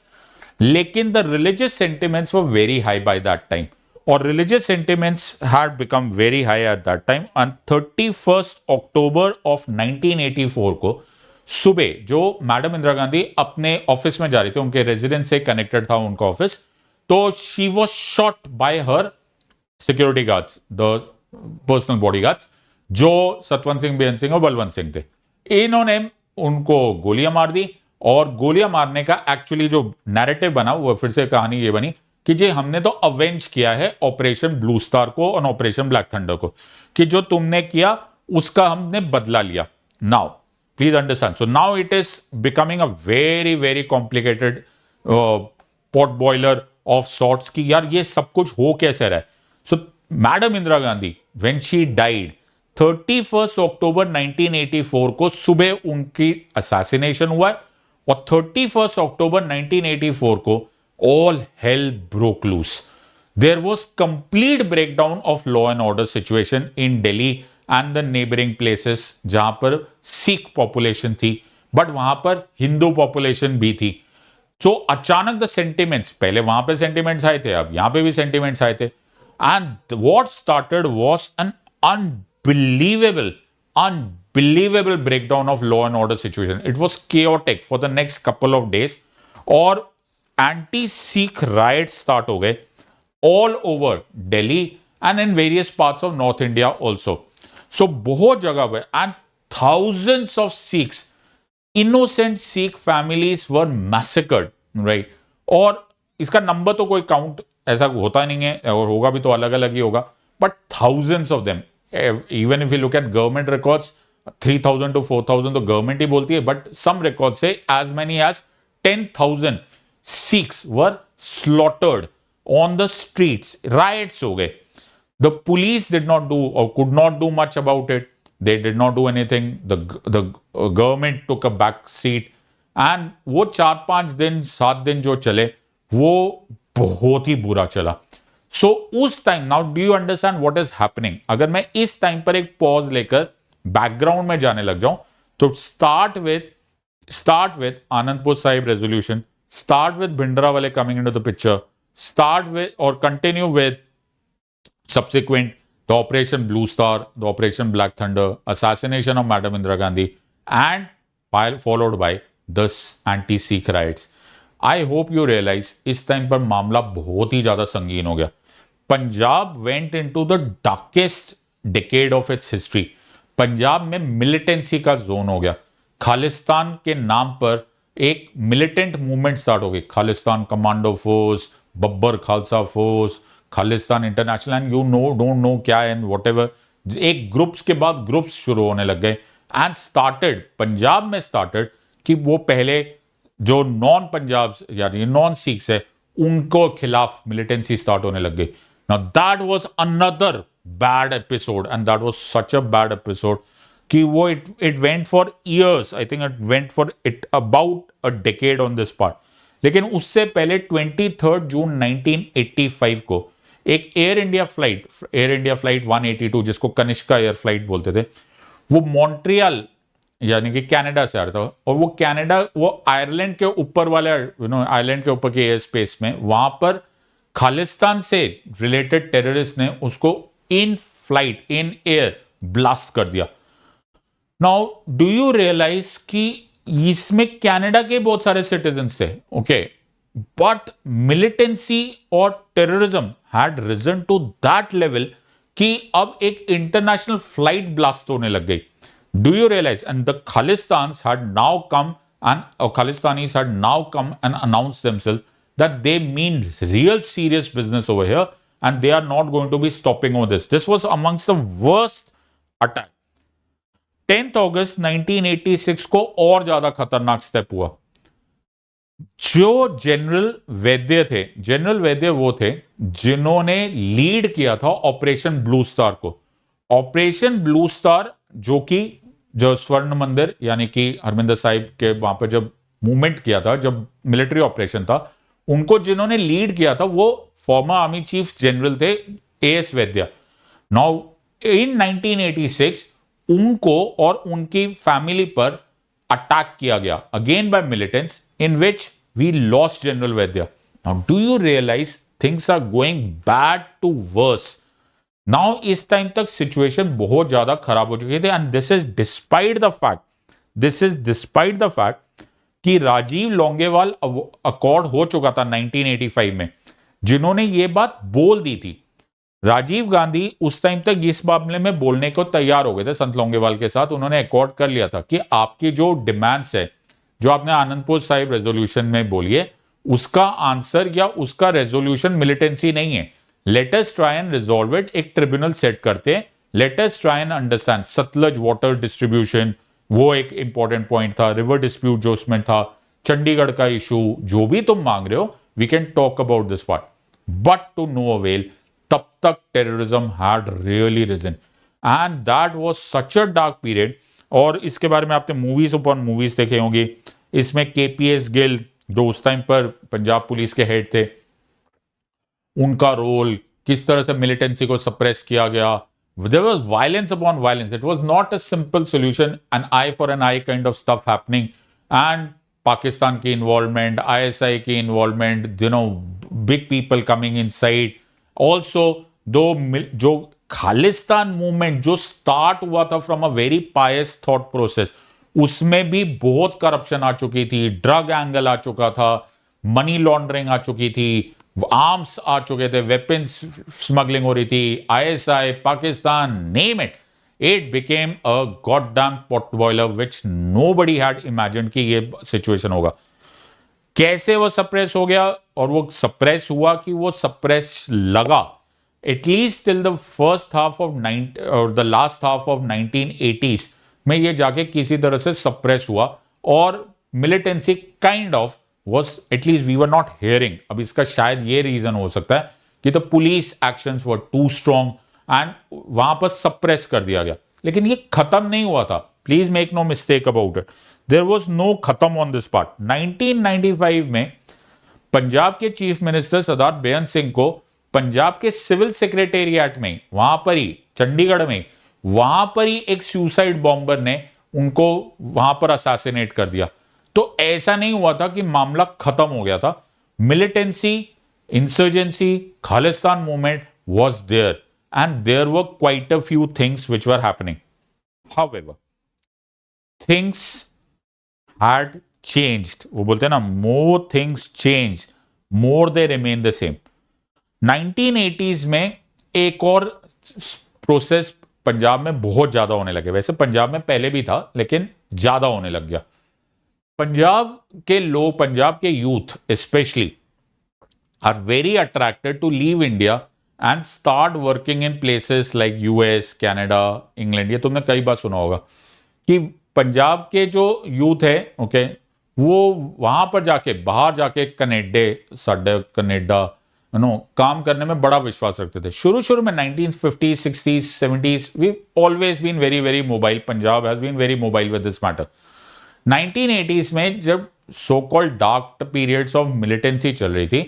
लेकिन the religious sentiments were very high by that time, और religious sentiments had become very high at that time. On 31 October of 1984 को सुबह जो मैडम इंदिरा गांधी अपने ऑफिस में जा रही थी, उनके रेजिडेंस से कनेक्टेड था उनका ऑफिस, तो she was shot bye her security guards, the personal body guards, जो सतवंत सिंह, बेअंत सिंह और बलवंत सिंह थे। इन्होंने उनको गोलियां मार दी, और गोलियां मारने का एक्चुअली जो नैरेटिव बना, वो फिर से कहानी ये बनी कि जी हमने तो अवेंज किया है ऑपरेशन ब्लू स्टार को और ऑपरेशन ब्लैक थंडर को, कि जो तुमने किया उसका हमने बदला लिया। Now please understand, so now it is becoming a very very complicated pot boiler of sorts कि यार ये सब कुछ हो कैसे रहा है। so madam Indira Gandhi when she died 31 अक्टूबर 1984 को सुबह उनकी assassination हुआ, और 31 अक्टूबर 1984 को all hell broke loose. There was complete breakdown of law and order situation in Delhi and the neighbouring places जहां पर सिख पॉपुलेशन थी, बट वहां पर हिंदू पॉपुलेशन भी थी। सो अचानक द सेंटिमेंट्स, पहले वहां पे सेंटिमेंट्स आए थे, अब यहां पे भी सेंटिमेंट्स आए थे, and what started was an unbelievable unbelievable breakdown of law and order situation. It was chaotic for the next couple of days, और एंटी सिख राइट स्टार्ट हो गए all over Delhi and in various parts of north India also. So बहुत जगह पे, and thousands of Sikhs, innocent Sikh families were massacred, right? और इसका नंबर तो कोई काउंट ऐसा होता नहीं है, और होगा भी तो अलग अलग ही होगा, but thousands of them, even if you look at government records, 3,000 to 4,000 तो गवर्नमेंट ही बोलती है, but some records say as many as 10,000 Sikhs were slaughtered on the streets. Riots हो गए. The police did not do or could not do much about it. They did not do anything. The government took a back seat. And वो 4-5 दिन 7 दिन जो चले, वो बहुत ही बुरा चला. So उस time, now do you understand what is happening? अगर मैं इस टाइम पर एक पॉज लेकर बैकग्राउंड में जाने लग जाऊं, तो start with Anandpur Sahib resolution, start with Bhindranwale coming into the picture, start with or continue with subsequent the Operation Blue Star, the Operation Black Thunder, assassination of Madam Indira Gandhi, and followed by this anti-Sikh riots. I hope you realize इस टाइम पर मामला बहुत ही ज्यादा संगीन हो गया. Punjab went into the darkest decade of its history. Punjab में मिलिटेंसी का जोन हो गया. खालिस्तान के नाम पर एक मिलिटेंट मूवमेंट स्टार्ट हो गई. Khalistan commando force, Babbar Khalsa force, Khalistan international, and you know don't know क्या एंड व्हाटएवर, एक ग्रुप्स के बाद ग्रुप्स शुरू होने लग गए. एंड स्टार्टेड, पंजाब में स्टार्टेड कि वो पहले जो नॉन पंजाब यानी नॉन सिख्स है उनको खिलाफ मिलिटेंसी स्टार्ट होने लग गई. Now that was another bad episode, and that was such a bad episode कि वो it went for years. I think it went for it about a decade on this part. लेकिन उससे पहले 23 जून 1985 को एक एयर इंडिया फ्लाइट 182, जिसको कनिष्का एयर फ्लाइट बोलते थे, वो मॉन्ट्रियल यानी कि कनाडा से आ रहा था. और वो आयरलैंड के ऊपर वाले आयरलैंड के ऊपर के एयर स्पेस में, वहां पर खालिस्तान से रिलेटेड टेररिस्ट ने उसको इन एयर ब्लास्ट कर दिया. नाउ डू यू रियलाइज कि इसमें कनाडा के बहुत सारे सिटीजन्स थे, ओके, बट मिलिटेंसी और terrorism had risen to that level कि अब एक इंटरनेशनल फ्लाइट ब्लास्ट होने लग गई. Do you realise? And the Khalistanis had now come and announce themselves that they mean real serious business over here and they are not going to be stopping over this. This was amongst the worst attack. 10 अगस्त 1986 को और ज्यादा खतरनाक स्टेप हुआ. जो जनरल वैद्य वो थे जिन्होंने लीड किया था ऑपरेशन ब्लू स्टार को. ऑपरेशन ब्लू स्टार जो स्वर्ण मंदिर यानी कि हरमिंदर साहिब के वहां पर जब मूवमेंट किया था, जब मिलिट्री ऑपरेशन था, उनको जिन्होंने लीड किया था वो फॉर्मर आर्मी चीफ जनरल थे एएस वैद्य. नाउ इन 1986 उनको और उनकी फैमिली पर अटैक किया गया again by militants, in which we lost general Vaidya. Now do you realise things are going bad to worse. Now इस टाइम तक सिचुएशन बहुत ज्यादा खराब हो चुकी थी, and this is despite the fact कि राजीव लौंगेवाल अकॉर्ड हो चुका था 1985 में, जिन्होंने ये बात बोल दी थी. राजीव गांधी उस टाइम तक इस मामले में बोलने को तैयार हो गए थे संत लौंगेवाल के साथ. उन्होंने अकॉर्ड कर लिया था कि आपकी जो डिमांड्स है, जो आपने आनंदपुर साहिब रेजोल्यूशन में बोली है, उसका आंसर या उसका रेजोल्यूशन मिलिटेंसी नहीं है. Let us try and resolve it. एक ट्रिब्यूनल सेट करते हैं. Let us try and understand Sutlej water distribution, वो एक इंपॉर्टेंट पॉइंट था. रिवर डिस्प्यूट जो उसमें था, चंडीगढ़ का इशू, जो भी तुम मांग रहे हो, we can talk about this part, but to no avail. तब तक terrorism had really risen, and that was such a dark period. और इसके बारे में आपने मूवीज अपॉन मूवीज देखे होंगे. इसमें केपीएस गिल, जो उस टाइम पर पंजाब पुलिस के हेड थे, उनका रोल, किस तरह से मिलिटेंसी को सप्रेस किया गया, there was violence upon violence. It was not a simple solution, an eye for an eye kind of stuff happening. And Pakistan ki involvement, ISI ki involvement, big people coming inside. Also, though, जो खालिस्तान मूवमेंट जो स्टार्ट हुआ था from a very Payas thought process, उसमें भी बहुत करप्शन आ चुकी थी, ड्रग एंगल आ चुका था, मनी लॉन्ड्रिंग आ चुकी थी, आर्म्स आ चुके थे, वेपन्स स्मगलिंग हो रही थी, ISI, Pakistan, name it, it became a goddamn pot boiler which nobody had imagined कि ये सिचुएशन होगा. कैसे वो सप्रेस हो गया, और वो सप्रेस हुआ कि वो सप्रेस लगा at least till the first half of the last half of 1980s में ये जाके किसी तरह से सप्रेस हुआ, और militancy kind of was at least we were not hearing. अब इसका शायद ये रीजन हो सकता है कि the police actions were too strong and वहां पर सप्रेस कर दिया गया. लेकिन ये खत्म नहीं हुआ था. Please make no mistake about it. There was no खत्म ऑन दिस पार्ट. 1995 में पंजाब के चीफ मिनिस्टर सरदार बेअंत सिंह को पंजाब के सिविल सेक्रेटेरिएट में, वहां पर ही चंडीगढ़ में, वहां पर ही एक सुसाइड बॉम्बर ने उनको वहां पर असैसिनेट कर दिया. तो ऐसा नहीं हुआ था कि मामला खत्म हो गया था. Militancy, insurgency, Khalistan movement was there and there were quite a few things which were happening. However, things had changed. वो बोलते हैं ना, more things changed, more they remain the same. 1980s में एक और प्रोसेस पंजाब में बहुत ज्यादा होने लगे. वैसे पंजाब में पहले भी था लेकिन ज्यादा होने लग गया. पंजाब के लोग, पंजाब के youth specially are very attracted to leave India and start working in places like US, Canada, England. ये तुमने कई बार सुना होगा कि पंजाब के जो यूथ है, ओके, वो वहां पर जाके, बाहर जाके कनाडा काम करने में बड़ा विश्वास रखते थे. शुरू शुरू में 1950s, 60s, 70s we always been very very mobile. Punjab has been very mobile with this matter. 1980s में जब so called dark periods of militancy चल रही थी,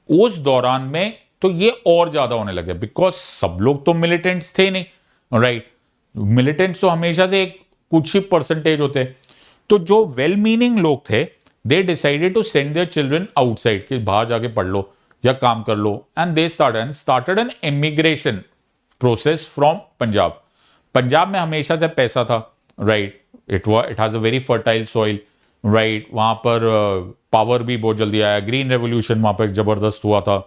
उस दौरान में तो ये और ज्यादा होने लगे, बिकॉज सब लोग तो मिलिटेंट्स थे नहीं, राइट. मिलिटेंट्स तो हमेशा से एक कुछ ही परसेंटेज होते. तो जो वेल मीनिंग लोग थे, they decided to send their children outside, कि बाहर जाके पढ़ लो या काम कर लो. And they started an immigration process from Punjab. Punjab में हमेशा से पैसा था, right. It has a very fertile soil, right. वहां पर पावर भी बहुत जल्दी आया. ग्रीन रेवोल्यूशन वहां पर जबरदस्त हुआ था.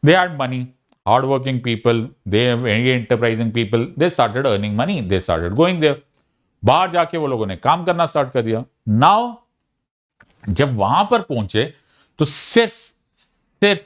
They had money, hard working people, they very enterprising people, they started earning money, they started going there. बाहर जाके वो लोगों ने काम करना स्टार्ट कर दिया. नाउ जब वहां पर पहुंचे तो सिर्फ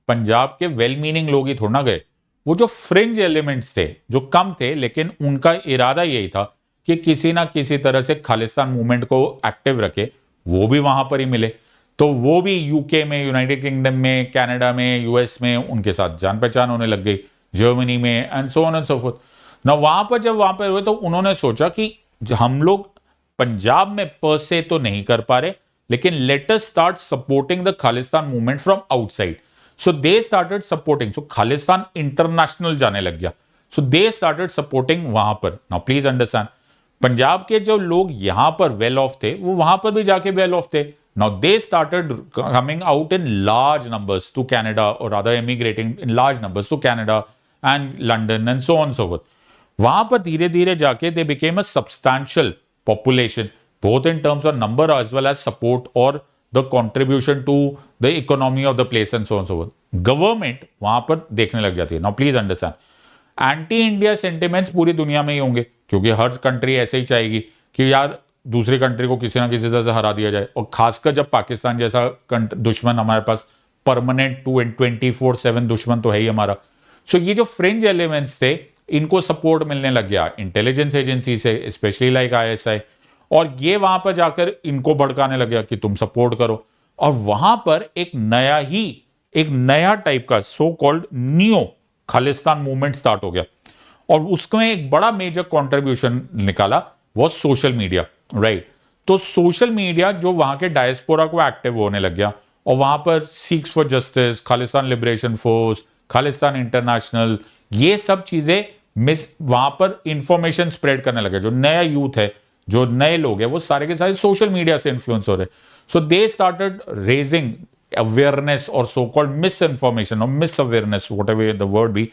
पंजाब के वेल मीनिंग लोग ही थोड़ा ना गए. वो जो फ्रिंज एलिमेंट्स थे, जो कम थे, लेकिन उनका इरादा यही था कि किसी ना किसी तरह से खालिस्तान मूवमेंट को एक्टिव रखे, वो भी वहां पर ही मिले. तो वो भी यूके में, यूनाइटेड किंगडम में, कनाडा में, यूएस में उनके साथ जान पहचान होने लग गई, जर्मनी में, and so on and so fourth. ना वहां पर जब वहां पर हुए तो उन्होंने सोचा कि हम लोग पंजाब में पर से तो नहीं कर पा रहे, लेकिन let us start supporting the Khalistan movement from outside. So they started supporting. So Khalistan international जाने लग गया. सो दे स्टार्टेड सपोर्टिंग वहां पर. नाउ प्लीज अंडरस्टैंड, पंजाब के जो लोग यहां पर वेल ऑफ थे, वो वहां पर भी जाके वेल ऑफ थे. Now they started coming out in large numbers to Canada, और rather emigrating in large numbers to Canada and London and so on so forth. वहां पर धीरे धीरे जाके they became a substantial population, both in terms of number as well as support or the contribution to the economy of the place and so on and so forth. Government वहां पर देखने लग जाती है. Now please understand, anti India sentiments पूरी दुनिया में ही होंगे, क्योंकि हर कंट्री ऐसे ही चाहेगी कि यार दूसरी कंट्री को किसी ना किसी तरह से हरा दिया जाए. और खासकर जब पाकिस्तान जैसा दुश्मन हमारे पास परमानेंट 24/7 दुश्मन तो है ही हमारा. सो ये जो फ्रिंज एलिमेंट्स थे, इनको सपोर्ट मिलने लग गया इंटेलिजेंस एजेंसी से, स्पेशली लाइक आईएसआई. और ये वहां पर जाकर इनको भड़काने लग गया कि तुम सपोर्ट करो. और वहां पर एक नया टाइप का so called new Khalistan movement start हो गया. और उसमें एक बड़ा मेजर कंट्रीब्यूशन निकाला वो सोशल मीडिया, राइट. तो सोशल मीडिया जो वहां के डायस्पोरा को एक्टिव होने लग गया, और वहां पर Sikhs for justice, Khalistan liberation force, Khalistan international, ये सब चीजें मिस वहां पर इंफॉर्मेशन स्प्रेड करने लगे। जो नया यूथ है, जो नए लोग हैं, वो सारे के सारे सोशल मीडिया से इन्फ्लुएंस हो रहे। So they started raising awareness और सो कॉल्ड मिस इन्फॉर्मेशन और mis awareness, whatever the word be,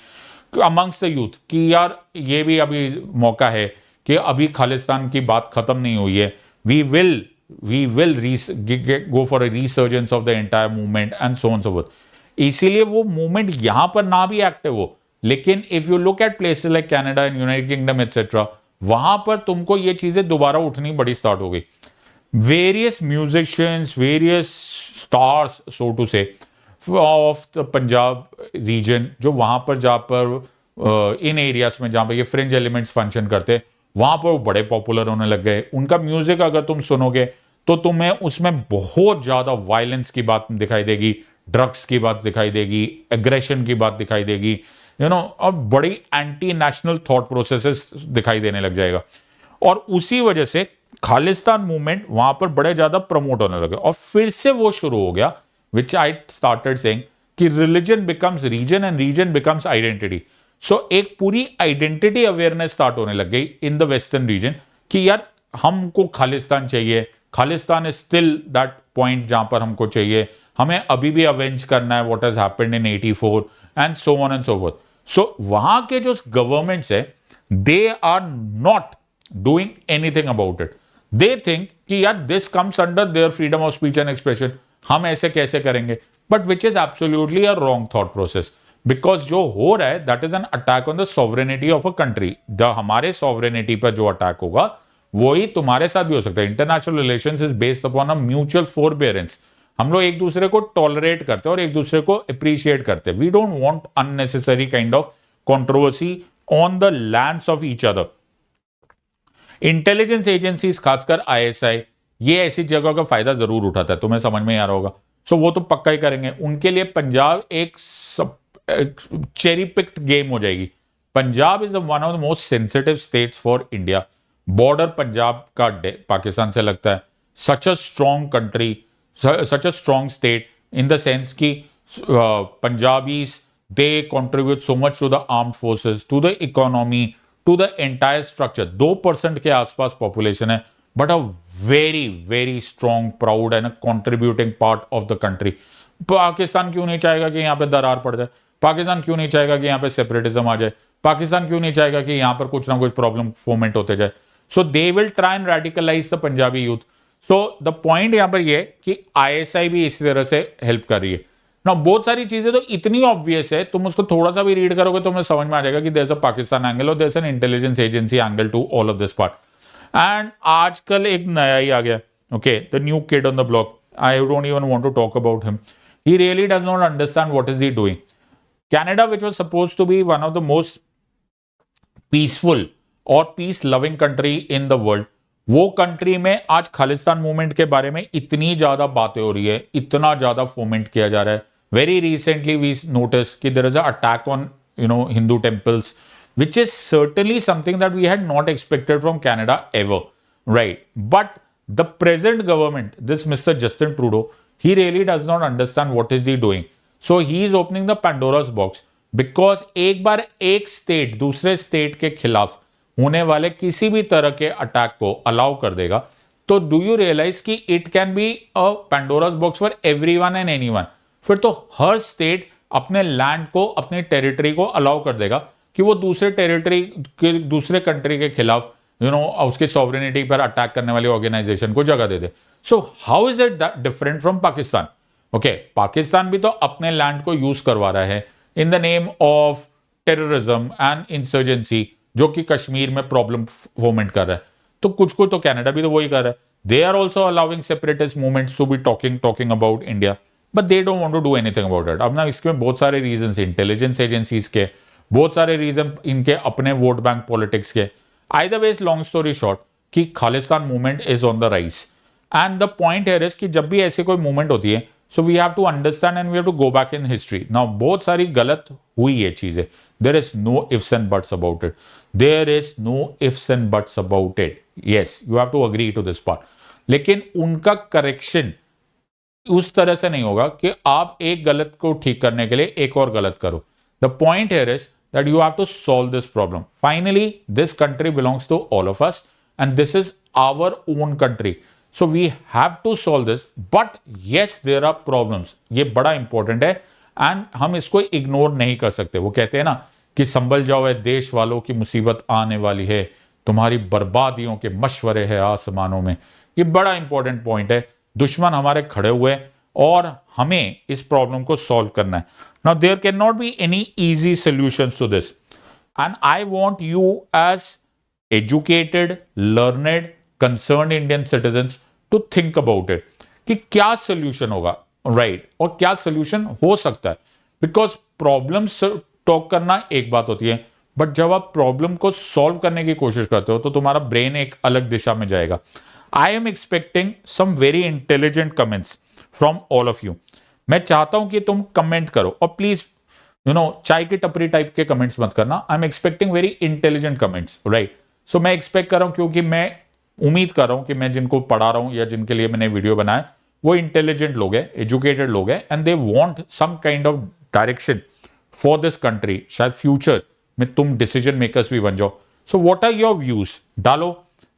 amongst the youth, कि यार ये भी अभी मौका है कि अभी खालिस्तान की बात खत्म नहीं हुई है, we will go for a resurgence of the entire movement and so on so forth. इसीलिए वो मूवमेंट यहां पर ना भी एक्टिव हो, लेकिन if you look eight places like Canada and United kingdom etcetera, वहां पर तुमको ये चीजें दोबारा उठनी बड़ी स्टार्ट हो गई। Various musicians, various stars so to say of the Punjab region, जो वहां पर जहां पर इन एरियाज में जहां पर ये फ्रिंज एलिमेंट्स फंक्शन करते, वहां पर वो बड़े पॉपुलर होने लग गए। उनका म्यूजिक अगर तुम सुनोगे तो तुम्हें उसमें बहुत ज्यादा वायलेंस की बात दिखाई देगी, ड्रग्स की बात दिखाई देगी, एग्रेशन की बात दिखाई देगी, और बड़ी एंटी नेशनल थॉट प्रोसेसेस दिखाई देने लग जाएगा। और उसी वजह से खालिस्तान मूवमेंट वहां पर बड़े ज्यादा प्रमोट होने लगे। और फिर से वो शुरू हो गया, विच आई स्टार्टेड सेइंग, कि religion becomes region and region becomes identity. So एक पूरी आइडेंटिटी अवेयरनेस स्टार्ट होने लग गई इन द वेस्टर्न रीजन, कि यार हमको खालिस्तान चाहिए, Khalistan is still that point जहां पर हमको चाहिए, हमें अभी भी अवेंज करना है what has happened in 84 and so on and so forth. So वहां के जो गवर्नमेंट्स है, they are not doing anything about it. They think कि यार this comes under their freedom of speech and expression, हम ऐसे कैसे करेंगे, but which is absolutely a wrong thought process, because जो हो रहा है that is an attack on the sovereignty of a country. हमारे सॉवरेनिटी पर जो अटैक होगा वही तुम्हारे साथ भी हो सकता है। International relations is based upon a mutual forbearance. हम लोग एक दूसरे को टॉलरेट करते हैं और एक दूसरे को अप्रिशिएट करते हैं। We don't want unnecessary kind of controversy on the lands of each other. Intelligence agencies, खासकर आईएसआई, ये ऐसी जगह का फायदा जरूर उठाता है, तुम्हें समझ में आ रहा होगा। सो वो तो पक्का ही करेंगे। उनके लिए पंजाब एक चेरी पिक्ड गेम हो जाएगी। Punjab is one of the most sensitive states for India. Border Punjab का पाकिस्तान से लगता है। Such a strong country, such a strong state in the sense कि Punjabis, they contribute so much to the armed forces, to the economy, to the entire structure. 2% के आसपास पॉपुलेशन है, but a very very strong, proud and contributing part of the country. Pakistan क्यों नहीं चाहेगा कि यहां पे दरार पड़ जाए? पाकिस्तान क्यों नहीं चाहेगा कि यहां पे सेपरेटिज्म आ जाए? पाकिस्तान क्यों नहीं चाहेगा कि यहां पर कुछ ना कुछ प्रॉब्लम फोमेंट होते जाए? So they will try and radicalise the Punjabi youth. So the point यहां पर यह कि आईएसआई भी इसी तरह से हेल्प कर रही है ना। बहुत सारी चीजें तो इतनी ऑब्वियस है, तुम उसको थोड़ा सा भी रीड करोगे तो तुम्हें समझ में आ जाएगा कि there is a Pakistan angle और there is an intelligence agency angle to all of this part. And आजकल एक नया ही आ गया, okay, the new kid on the block. I don't even want to talk about him. He really does not understand what is he doing. Canada, which was supposed to be one of the most peaceful और peace loving country in the world, वो कंट्री में आज खालिस्तान मूवमेंट के बारे में इतनी ज्यादा बातें हो रही है, इतना ज्यादा फोमेंट किया जा रहा है। वेरी रिसेंटली वी नोटिस कि there is a attack on Hindu temples, which is certainly something that we had not expected from Canada ever, right? But the present government, this Mr. Justin Trudeau, he really does not understand what is he doing. So he is opening the Pandora's box, because एक बार एक स्टेट दूसरे स्टेट के खिलाफ होने वाले किसी भी तरह के अटैक को अलाउ कर देगा, तो डू यू रियलाइज कि it can be a Pandora's box for everyone and anyone. फिर तो हर स्टेट अपने लैंड को, अपने टेरिटरी को अलाउ कर देगा कि वो दूसरे टेरिटरी के, दूसरे कंट्री के खिलाफ उसके सॉवरेनिटी पर अटैक करने वाली ऑर्गेनाइजेशन को जगह दे दे। So how is it different from Pakistan? Okay, Pakistan भी तो अपने लैंड को यूज करवा रहा है in the name of terrorism and insurgency, जो कि कश्मीर में प्रॉब्लम फोमेंट कर रहा है। तो कुछ कुछ तो कनाडा भी तो वही कर रहा है। They are also allowing separatist movements to be talking about India, but they don't want to do anything about it. अब ना इसमें बहुत सारे रीजंस, इंटेलिजेंस एजेंसीज के, बहुत सारे रीजन इनके अपने वोट बैंक पॉलिटिक्स के। Either way, long story short, कि Khalistan movement is on the rise and the point here is कि जब भी ऐसी कोई मूवमेंट होती है, so we have to understand and we have to go back in history. Now बहुत सारी गलत हुई ये चीजें, there is no ifs and buts about it, there is no ifs and buts about it. Yes, you have to agree to this part. लेकिन उनका करेक्शन उस तरह से नहीं होगा कि आप एक गलत को ठीक करने के लिए एक और गलत करो। The point here is that you have to solve this problem. Finally, this country belongs to all of us and this is our own country. So we have to solve this. But yes, there are problems. ये बड़ा इंपॉर्टेंट है एंड हम इसको इग्नोर नहीं कर सकते. वो कहते हैं ना कि संभल जाओ है देश वालों की मुसीबत आने वाली है, तुम्हारी बर्बादियों के मशवरे हैं आसमानों में. ये बड़ा इंपॉर्टेंट पॉइंट है. दुश्मन हमारे खड़े हुए और हमें इस प्रॉब्लम को सॉल्व करना है. Now there can not be any easy solutions to this and I want you as educated, learned, concerned Indian citizens to think about it कि क्या सोल्यूशन होगा, राइट, और क्या सोल्यूशन हो सकता है. बिकॉज प्रॉब्लम टॉक करना एक बात होती है, बट जब आप प्रॉब्लम को सॉल्व करने की कोशिश करते हो तो तुम्हारा ब्रेन एक अलग दिशा में जाएगा. I am expecting some very intelligent comments from all of you. मैं चाहता हूं कि तुम कमेंट करो और प्लीज चाय की टपरी टाइप के कमेंट्स मत करना. I am expecting very intelligent comments, right. So मैं एक्सपेक्ट कर रहा हूं क्योंकि मैं उम्मीद कर रहा हूं कि मैं जिनको पढ़ा रहा हूं या जिनके लिए मैंने वीडियो बनाया वो इंटेलिजेंट लोग हैं, एजुकेटेड लोग हैं and they want some kind of direction for this country. शायद फ्यूचर में तुम डिसीजन मेकर्स भी बन जाओ. So what are your views? डालो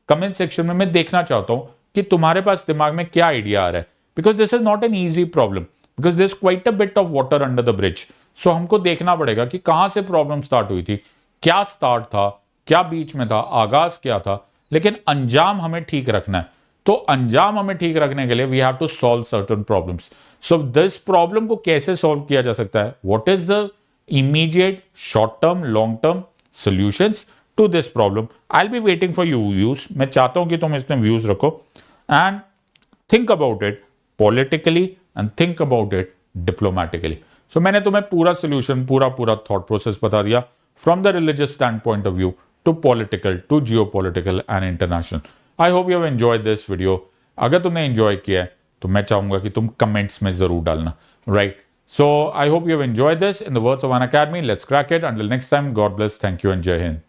कमेंट सेक्शन में. मैं देखना चाहता हूं कि तुम्हारे पास दिमाग में क्या आइडिया आ रहा है. Because this is not an easy problem, because this quite a bit of water under the bridge. So हमको देखना पड़ेगा कि कहां से प्रॉब्लम स्टार्ट हुई थी, क्या स्टार्ट था, क्या बीच में था, आगाज क्या था, लेकिन अंजाम हमें ठीक रखना है. तो अंजाम हमें ठीक रखने के लिए we have to solve certain problems. So this problem को कैसे सॉल्व किया जा सकता है? What is the immediate, short term, long term solutions to this problem? I'll be waiting for you views. मैं चाहता हूं कि तुम इसमें views रखो and think about it politically and think about it diplomatically. So मैंने तुम्हें पूरा solution, पूरा thought process बता दिया from the religious standpoint of view to political to geopolitical and international. I hope you have enjoyed this video. अगर तुमने enjoy किया है तो मैं चाहूंगा कि तुम comments में जरूर डालना, right? So I hope you have enjoyed this. In the words of Unacademy, let's crack it. Until next time, God bless. Thank you and Jai Hind.